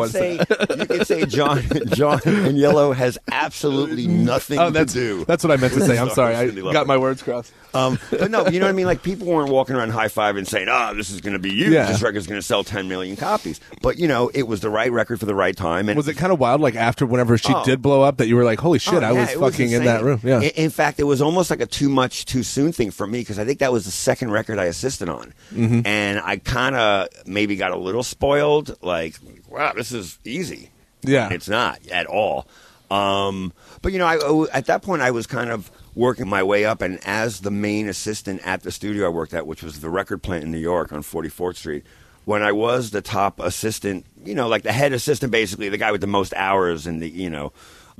A: could say John Agnello has absolutely nothing to do.
G: That's what I meant to say. I'm sorry. I got my words crossed.
A: But no, you know what I mean? Like, people weren't walking around high-fiving and saying, this is going to be huge. This record's going to sell 10 million copies. But, you know, it was the right record for the right time. And
G: was it kind of wild, like, after whenever she did blow up, that you were like, holy shit, I was fucking in that room? Yeah.
A: In fact, it was almost like a too much, too soon thing for me, because I think that was the second record I assisted on. Mm-hmm. And I kind of maybe got a little spoiled. Like, wow, this is easy.
G: Yeah.
A: And it's not at all. But, you know, at that point, I was kind of working my way up. And as the main assistant at the studio I worked at, which was the record plant in New York on 44th Street, when I was the top assistant, you know, like the head assistant, basically, the guy with the most hours and the, you know,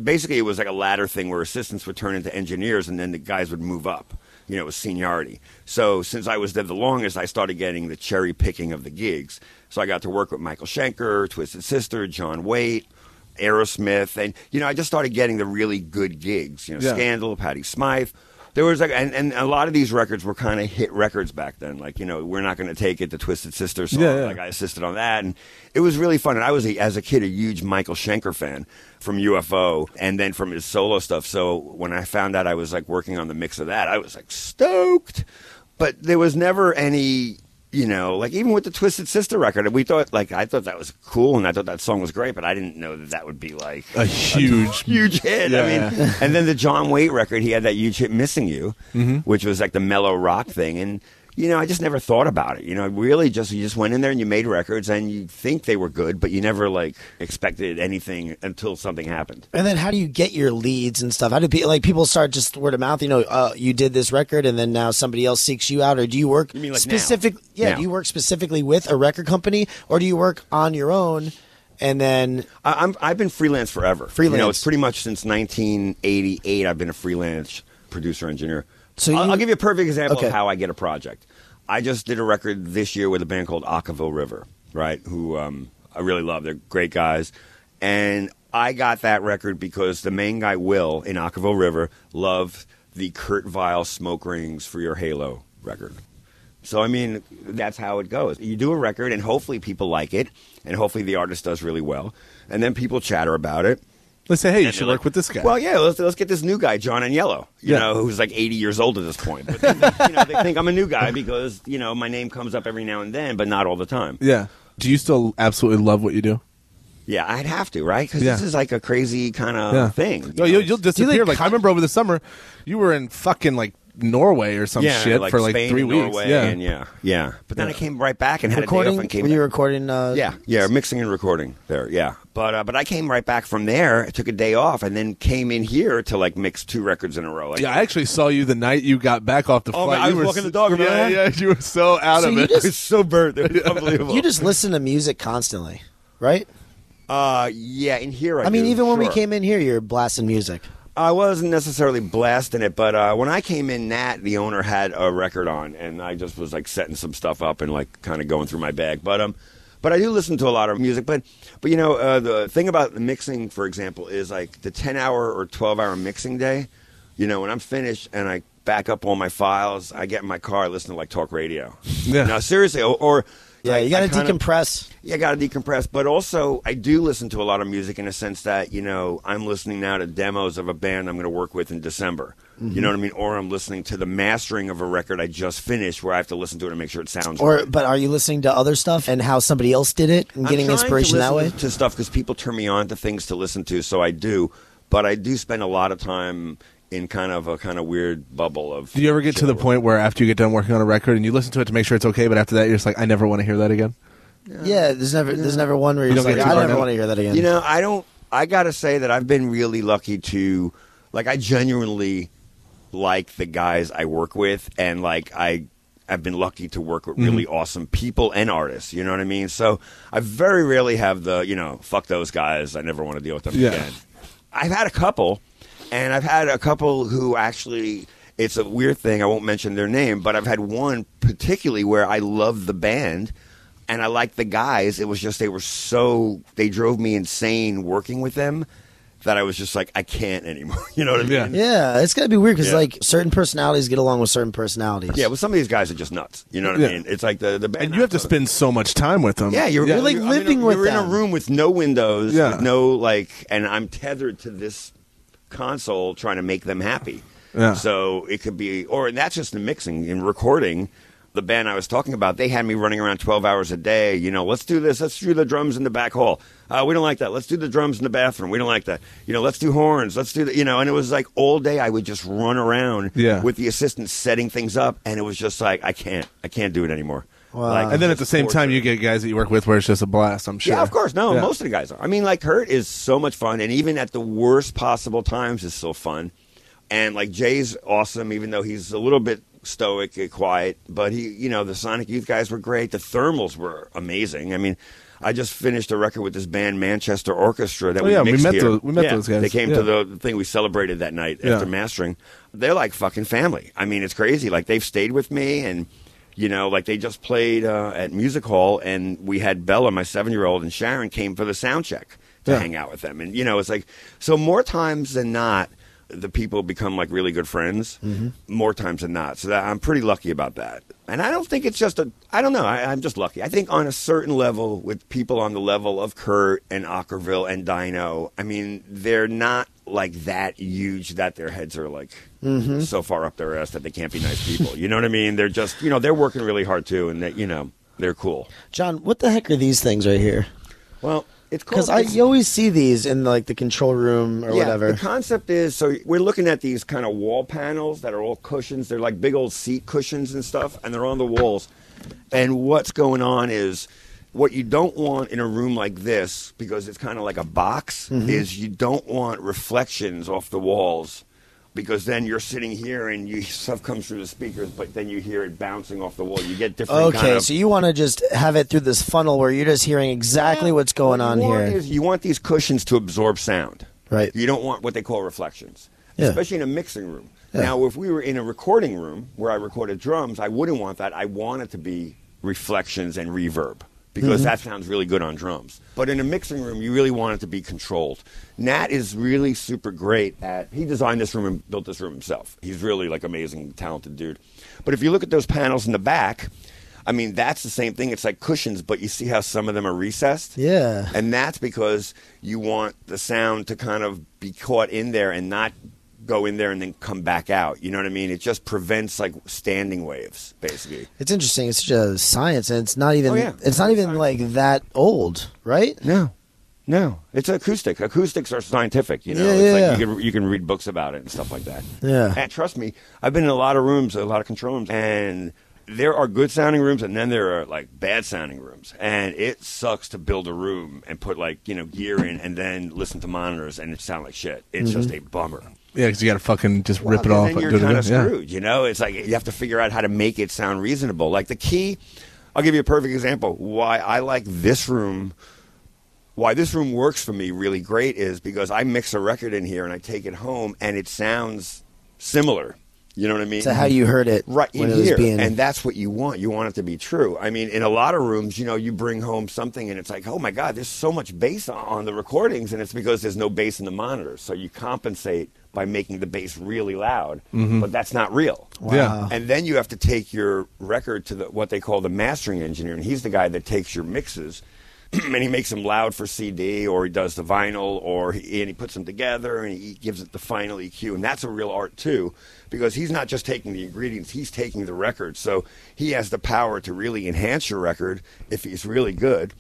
A: basically it was like a ladder thing where assistants would turn into engineers and then the guys would move up. You know, it was seniority. So since I was there the longest, I started getting the cherry picking of the gigs. So I got to work with Michael Schenker, Twisted Sister, John Waite, Aerosmith, and, you know, I just started getting the really good gigs. You know, Scandal, Patti Smythe. There was like, and a lot of these records were kind of hit records back then. Like, you know, We're Not Going to Take It, the Twisted Sister song. Like, I assisted on that, and it was really fun. And I was, as a kid, a huge Michael Schenker fan from UFO, and then from his solo stuff. So when I found out I was like working on the mix of that, I was like stoked. But there was never any, you know, like even with the Twisted Sister record, we thought, like, I thought that was cool, and I thought that song was great, but I didn't know that would be like
G: a huge
A: hit.
G: Yeah.
A: I mean, and then the John Waite record, he had that huge hit, Missing You, which was like the mellow rock thing, and, you know, I just never thought about it. You know, really, you just went in there and you made records, and you think they were good, but you never like expected anything until something happened.
C: And then how do you get your leads and stuff? How do people start just word of mouth? You know, you did this record, and then now somebody else seeks you out, or do you work
A: You mean like
C: specifically?
A: now?
C: Yeah, do you work specifically with a record company, or do you work on your own? And then
A: I've been freelance forever. You know, it's pretty much since 1988. I've been a freelance producer engineer. So I'll give you a perfect example of how I get a project. I just did a record this year with a band called Acapulco River, right? Who I really love. They're great guys, and I got that record because the main guy, Will, in Acapulco River, loved the Kurt Vile Smoke Rings for Your Halo record. So, I mean, that's how it goes. You do a record, and hopefully people like it, and hopefully the artist does really well, and then people chatter about it.
G: Let's say, hey, you should work with this guy.
A: Well, yeah, let's get this new guy, John Agnello, you know, who's like 80 years old at this point. But then, you know, they think I'm a new guy because, you know, my name comes up every now and then, but not all the time.
G: Yeah. Do you still absolutely love what you do?
A: Yeah, I'd have to, right? Because this is like a crazy kind of thing.
G: No, you'll disappear. Like, I remember over the summer, you were in fucking like Norway or some shit
A: like
G: for like
A: Spain
G: 3
A: and
G: weeks.
A: Norway, and But then I came right back and had a day off and came
C: when
A: back.
C: you were recording.
A: Mixing and recording there. Yeah, but I came right back from there. I took a day off and then came in here to like mix 2 records in a row. Like,
G: I actually saw you the night you got back off the flight.
A: Man, I was walking the dog. Remember that?
G: Yeah, you were so out of it.
A: I was so burnt. It was unbelievable.
C: You just listen to music constantly, right?
A: Yeah, in here
C: I mean, even when we came in here, you're blasting music.
A: I wasn't necessarily blasting it, but when I came in, Nat, the owner, had a record on, and I just was like setting some stuff up and like kind of going through my bag. But I do listen to a lot of music. But you know, the thing about the mixing, for example, is like the 10-hour or 12-hour mixing day. You know, when I'm finished and I back up all my files, I get in my car, I listen to like talk radio. Yeah. No, seriously, or
C: yeah, you got to decompress.
A: Yeah, I got to decompress. But also, I do listen to a lot of music in a sense that, you know, I'm listening now to demos of a band I'm going to work with in December. Mm-hmm. You know what I mean? Or I'm listening to the mastering of a record I just finished where I have to listen to it and make sure it sounds right.
C: But are you listening to other stuff and how somebody else did it and getting inspiration that way?
A: I'm trying to listen to stuff because people turn me on to things to listen to, so I do. But I do spend a lot of time in kind of a weird bubble of...
G: Do you ever get to the point where after you get done working on a record and you listen to it to make sure it's okay, but after that you're just like, I never want to hear that again?
C: Yeah, there's never one where you're just like, I never want to hear that again.
A: You know, I got to say that I've been really lucky to, like, I genuinely like the guys I work with, and, like, I've been lucky to work with really awesome people and artists, you know what I mean? So I very rarely have the, you know, fuck those guys, I never want to deal with them again. I've had a couple, and I've had a couple who actually... It's a weird thing, I won't mention their name, but I've had one particularly where I love the band, and I like the guys. It was just they drove me insane working with them that I was just like, I can't anymore. You know what I mean?
C: Yeah, it's got to be weird because like certain personalities get along with certain personalities.
A: Yeah, well, some of these guys are just nuts. You know what I mean? It's like the band.
G: And you have to spend so much time with them.
A: Yeah, you're
C: like living with them.
A: You're in a room with no windows, with no like, and I'm tethered to this console trying to make them happy. Yeah. So it could be, and that's just the mixing and recording. The band I was talking about, they had me running around 12 hours a day. You know, let's do this. Let's do the drums in the back hall. We don't like that. Let's do the drums in the bathroom. We don't like that. You know, let's do horns. Let's do the, and it was like all day I would just run around with the assistants setting things up. And it was just like, I can't do it anymore.
C: Wow.
A: Like,
G: and then at the same time, you get guys that you work with where it's just a blast, I'm sure.
A: Yeah, of course. No, most of the guys are. I mean, like Kurt is so much fun. And even at the worst possible times is still fun. And like Jay's awesome, even though he's a little bit stoic and quiet, but he, the Sonic Youth guys were great. The Thermals were amazing. I mean, I just finished a record with this band Manchester Orchestra that we mixed here.
G: We met those guys.
A: They came to the thing we celebrated that night after mastering. They're like fucking family. I mean, it's crazy. Like they've stayed with me, and like they just played at Music Hall, and we had Bella, my 7-year-old, and Sharon came for the sound check to hang out with them. And it's like, so more times than not, the people become like really good friends more times than not. So I'm pretty lucky about that. And I don't think it's just I don't know. I'm just lucky. I think on a certain level with people on the level of Kurt and Ockerville and Dino, I mean, they're not like that huge that their heads are like so far up their ass that they can't be nice people. You know what I mean? They're just, they're working really hard too. And that, they're cool.
C: John, what the heck are these things right here?
A: Well, it's because
C: you always see these in like the control room or whatever.
A: The concept is, so we're looking at these kind of wall panels that are all cushions. They're like big old seat cushions and stuff, and they're on the walls. And what's going on is, what you don't want in a room like this, because it's kind of like a box, is you don't want reflections off the walls. Because then you're sitting here and stuff comes through the speakers, but then you hear it bouncing off the wall. You get different kind of...
C: so you want to just have it through this funnel where you're just hearing exactly what's going on here.
A: You want these cushions to absorb sound.
C: Right.
A: You don't want what they call reflections, especially in a mixing room. Yeah. Now, if we were in a recording room where I recorded drums, I wouldn't want that. I want it to be reflections and reverb, because that sounds really good on drums. But in a mixing room, you really want it to be controlled. Nat is really super great he designed this room and built this room himself. He's really like amazing, talented dude. But if you look at those panels in the back, I mean, that's the same thing. It's like cushions, but you see how some of them are recessed?
C: Yeah.
A: And that's because you want the sound to kind of be caught in there and not go in there and then come back out. You know what I mean? It just prevents like standing waves, basically.
C: It's interesting. It's just science, and it's not even it's not even like that old, right?
A: No. It's acoustic. Acoustics are scientific, It's like you can read books about it and stuff like that.
C: Yeah.
A: And trust me, I've been in a lot of rooms, a lot of control rooms, and there are good sounding rooms, and then there are like bad sounding rooms, and it sucks to build a room and put like gear in and then listen to monitors and it sound like shit. It's just a bummer.
G: Yeah, because you got to fucking just rip it off.
A: Then you're kind of screwed, It's like you have to figure out how to make it sound reasonable. Like the key, I'll give you a perfect example. Why I like this room, why this room works for me really great is because I mix a record in here and I take it home and it sounds similar. You know what I mean?
C: To how you heard it
A: right
C: when
A: in
C: it
A: here.
C: was being...
A: And that's what you want. You want it to be true. I mean, in a lot of rooms, you bring home something and it's like, oh my God, there's so much bass on the recordings, and it's because there's no bass in the monitors. So you compensate by making the bass really loud, but that's not real.
C: Wow.
G: Yeah.
A: And then you have to take your record to what they call the mastering engineer, and he's the guy that takes your mixes and he makes them loud for CD, or he does the vinyl, and he puts them together and he gives it the final EQ. And that's a real art too, because he's not just taking the ingredients, he's taking the record. So he has the power to really enhance your record if he's really good.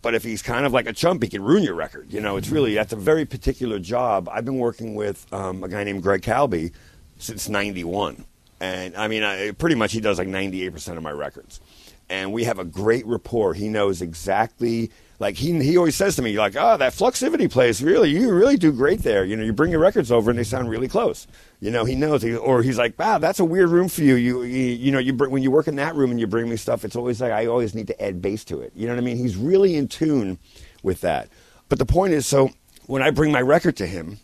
A: But if he's kind of like a chump, he can ruin your record. That's a very particular job. I've been working with a guy named Greg Calby since 91. And I mean, pretty much he does like 98% of my records. And we have a great rapport. He knows exactly, like he always says to me, like, oh, that Fluxivity place, you really do great there. You bring your records over and they sound really close. He knows. Or he's like, wow, that's a weird room for you. When you work in that room and you bring me stuff, it's always like, I always need to add bass to it. You know what I mean? He's really in tune with that. But the point is, so when I bring my record to him,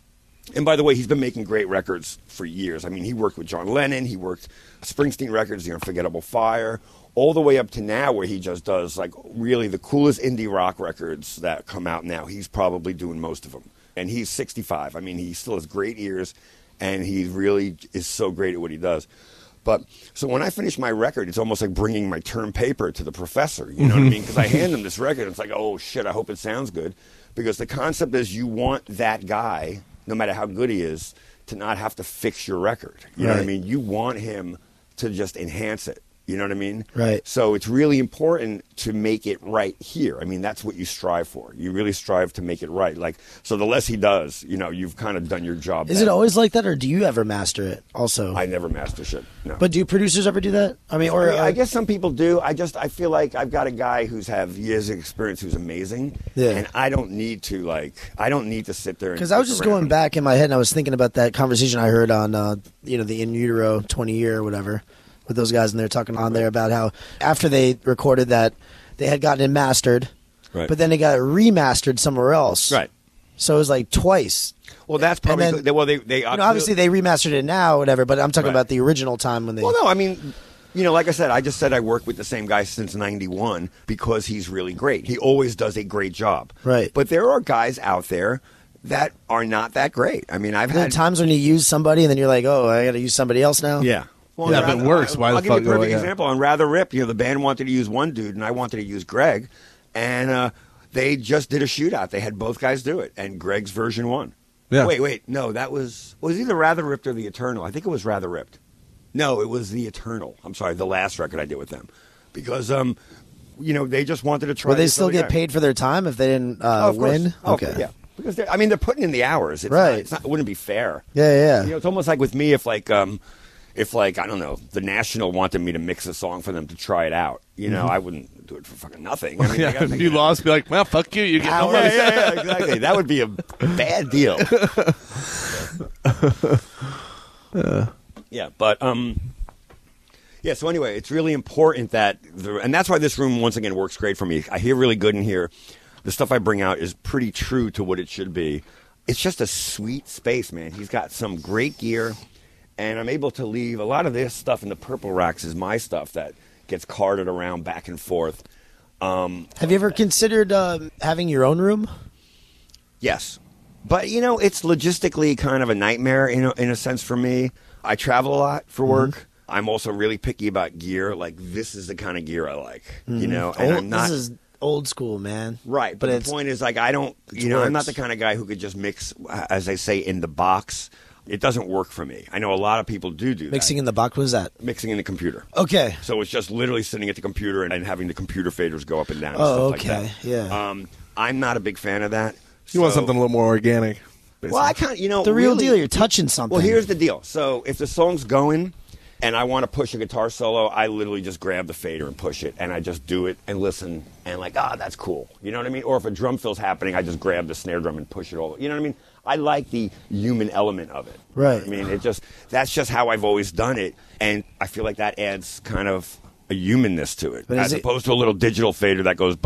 A: and by the way, he's been making great records for years. I mean, he worked with John Lennon. He worked Springsteen records, The Unforgettable Fire, all the way up to now where he just does like really the coolest indie rock records that come out now. He's probably doing most of them. And he's 65. I mean, he still has great ears, and he really is so great at what he does. But so when I finish my record, it's almost like bringing my term paper to the professor. You know what I mean? Because I hand him this record, and it's like, oh, shit, I hope it sounds good. Because the concept is you want that guy, no matter how good he is, to not have to fix your record. You know what I mean? You want him to just enhance it. You know what I mean?
C: Right.
A: So it's really important to make it right here. I mean, that's what you strive for. You really strive to make it right. Like, so the less he does, you know, you've kind of done your job.
C: Is it always like that, or do you ever master it also?
A: I never master shit, no.
C: But do producers ever do that? I mean,
A: I guess some people do. I feel like I've got a guy who's have years of experience who's amazing.
C: Yeah.
A: And I don't need to sit there.
C: Because I was just going back in my head and I was thinking about that conversation I heard on, the In Utero 20 Year or whatever with those guys, and they're talking on there about how after they recorded that, they had gotten it mastered,
A: right,
C: but then they got it remastered somewhere else.
A: Right.
C: So it was like twice.
A: Well, that's probably
C: then,
A: they
C: obviously they remastered it now, whatever. But I'm talking about the original time when they.
A: Well, no, I mean, you know, like I said, I just said I worked with the same guy since '91 because he's really great. He always does a great job.
C: Right.
A: But there are guys out there that are not that great. I mean, I've had
C: times when you use somebody and then you're like, oh, I got to use somebody else now.
A: Yeah.
G: Well, yeah, if it works, why the fuck?
A: I'll give you a perfect example. On Rather Rip, you know, the band wanted to use one dude, and I wanted to use Greg, and they just did a shootout. They had both guys do it, and Greg's version won.
G: Yeah.
A: Wait, no, that was either Rather Ripped or The Eternal. I think it was Rather Ripped. No, it was The Eternal. I'm sorry, the last record I did with them, because you know, they just wanted to try.
C: Will they still get paid for their time if they didn't win?
A: Okay, yeah. Because they're putting in the hours. It's
C: right.
A: It wouldn't be fair.
C: Yeah.
A: You know, it's almost like with me if I don't know, the National wanted me to mix a song for them to try it out. You know, I wouldn't do it for fucking nothing. I mean,
G: if you lost, be like, well, fuck you. You get no money.
A: Yeah, exactly. That would be a bad deal. Yeah, but yeah. So anyway, it's really important that and that's why this room once again works great for me. I hear really good in here. The stuff I bring out is pretty true to what it should be. It's just a sweet space, man. He's got some great gear. And I'm able to leave a lot of this stuff in the purple racks is my stuff that gets carted around back and forth.
C: Have you ever considered having your own room?
A: Yes. But, you know, it's logistically kind of a nightmare in a sense for me. I travel a lot for work. I'm also really picky about gear. Like, this is the kind of gear I like, you know. And I'm not,
C: this is old school, man.
A: Right. But the point is, like, I'm not the kind of guy who could just mix, as they say, in the box. It doesn't work for me. I know a lot of people do that.
C: Mixing in the box, what is that?
A: Mixing in the computer.
C: Okay.
A: So it's just literally sitting at the computer and having the computer faders go up and down and
C: stuff
A: stuff like that.
C: Yeah.
A: I'm not a big fan of that.
G: You want something a little more organic. Basically.
A: Well, I can't, you know.
C: The real deal, you're touching something.
A: Well, here's the deal. So if the song's going and I want to push a guitar solo, I literally just grab the fader and push it, and I just do it and listen and like, that's cool. You know what I mean? Or if a drum fill's happening, I just grab the snare drum and push it all. You know what I mean? I like the human element of it.
C: Right.
A: I mean, that's just how I've always done it, and I feel like that adds kind of a humanness to it, as opposed to a little digital fader that goes,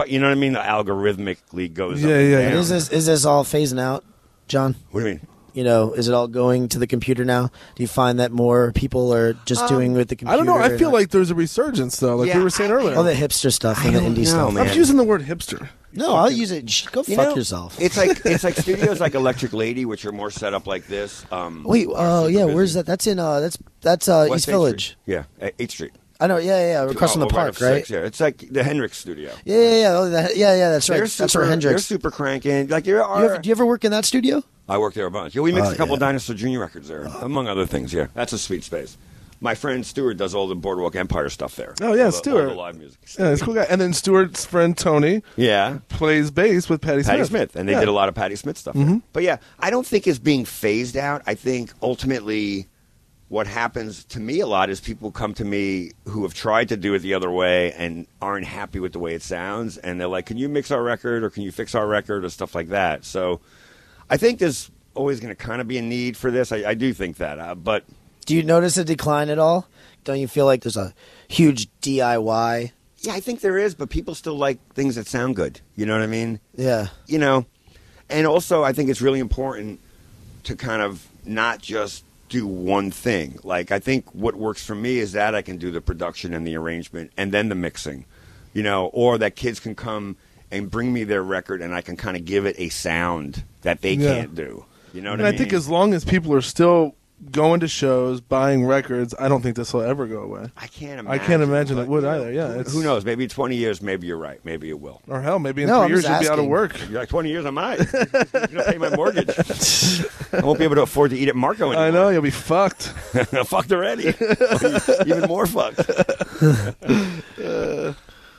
A: you know what I mean? The algorithmically goes up and down.
C: Is this all phasing out, John?
A: What do you mean?
C: You know, is it all going to the computer now? Do you find that more people are just doing with the computer?
G: I don't know. I feel like there's a resurgence, though, like we were saying earlier.
C: All the hipster stuff and the indie stuff.
A: Man.
G: I'm using the word hipster.
C: No, I'll use it. Go fuck yourself.
A: It's like studios like Electric Lady, which are more set up like this.
C: Wait, where's that? That's in that's East Village.
A: Yeah, 8th Street.
C: I know, across from the park, right?
A: 6, yeah, it's like the Hendrix studio.
C: Yeah, that's right. That's where Hendrix.
A: They're super cranking. Like do
C: you ever work in that studio?
A: I worked there a bunch. Yeah, we mixed a couple of Dinosaur Jr. records there, among other things. Yeah, that's a sweet space. My friend Stuart does all the Boardwalk Empire stuff there.
G: Oh yeah, Stuart.
A: All the live music.
G: Yeah, he's a cool guy. And then Stuart's friend Tony.
A: Yeah,
G: plays bass with Patti Smith.
A: And they did a lot of Patti Smith stuff. There. But yeah, I don't think it's being phased out. I think ultimately, what happens to me a lot is people come to me who have tried to do it the other way and aren't happy with the way it sounds, and they're like, "Can you mix our record, or can you fix our record, or stuff like that?" So, I think there's always going to kind of be a need for this. I do think that, but.
C: Do you notice a decline at all? Don't you feel like there's a huge DIY?
A: Yeah, I think there is, but people still like things that sound good. You know what I mean?
C: Yeah.
A: You know, and also I think it's really important to kind of not just do one thing. Like, I think what works for me is that I can do the production and the arrangement and then the mixing, you know, or that kids can come and bring me their record, and I can kind of give it a sound that they can't do. You know what I mean?
G: I think as long as people are still going to shows, buying records, I don't think this will ever go away.
A: I can't
G: imagine it would either. Yeah,
A: who knows? Maybe 20 years, maybe you're right. Maybe it will.
G: Or hell, maybe in 3 years you'll be out of work.
A: You're like 20 years, I might. You're gonna pay my mortgage. I won't be able to afford to eat at Marco anymore.
G: I know, you'll be fucked.
A: Fucked already. Even more fucked.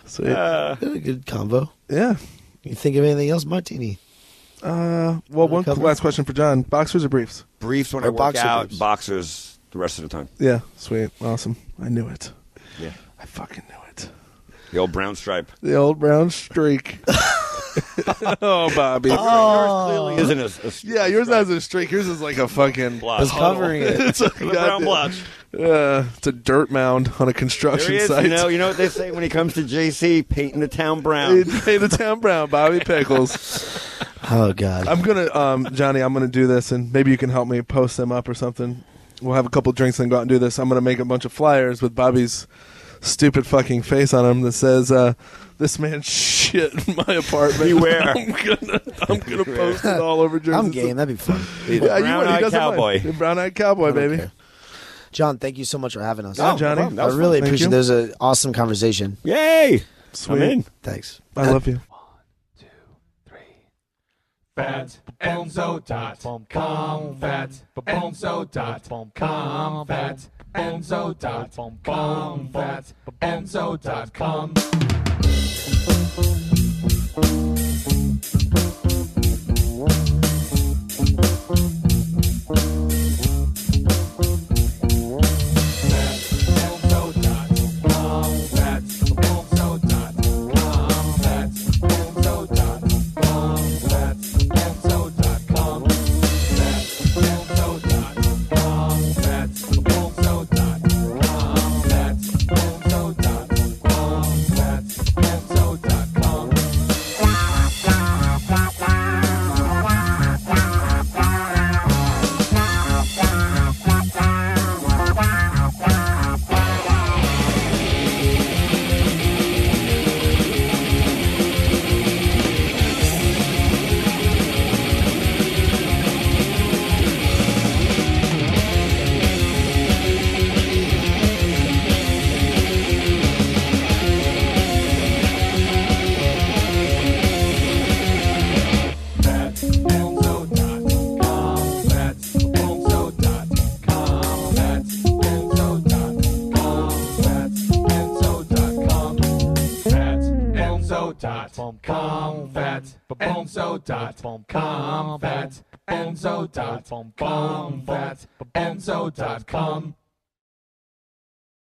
C: Sweet. A good combo.
G: Yeah.
C: You think of anything else, Martini?
G: Well, one last question for John. Boxers or briefs?
A: Briefs when I work out, boxers the rest of the time.
G: Yeah, sweet. Awesome. I knew it.
A: Yeah.
G: I fucking knew it.
A: The old brown stripe.
G: The old brown streak. Oh, Bobby.
A: Yours clearly isn't a
G: yeah, yours has a streak. Yours is like a fucking
A: blotch.
C: It's covering it.
G: It's a
A: brown blotch.
G: It's a dirt mound on a construction site.
A: You know what they say when he comes to JC, painting the town brown.
G: Paint the town brown, Bobby Pickles.
C: Oh God.
G: I'm gonna, Johnny. I'm gonna do this, and maybe you can help me post them up or something. We'll have a couple drinks and go out and do this. I'm gonna make a bunch of flyers with Bobby's stupid fucking face on them that says, "This man shit in my apartment."
A: Beware.
G: I'm gonna post it all over Jersey.
C: I'm game. That'd be fun.
A: Brown-eyed cowboy.
G: Brown-eyed cowboy, baby.
C: Okay. John, thank you so much for having us.
G: Oh, Johnny.
C: I really appreciate it. There's an awesome conversation.
A: Yay!
G: Sweet.
A: I'm in.
C: Thanks.
G: I love you.
F: Fatbenzo.com, fatbenzo.com, fatbenzo.com, fatbenzo.com. fatbenzo.com, fatbenzo.com.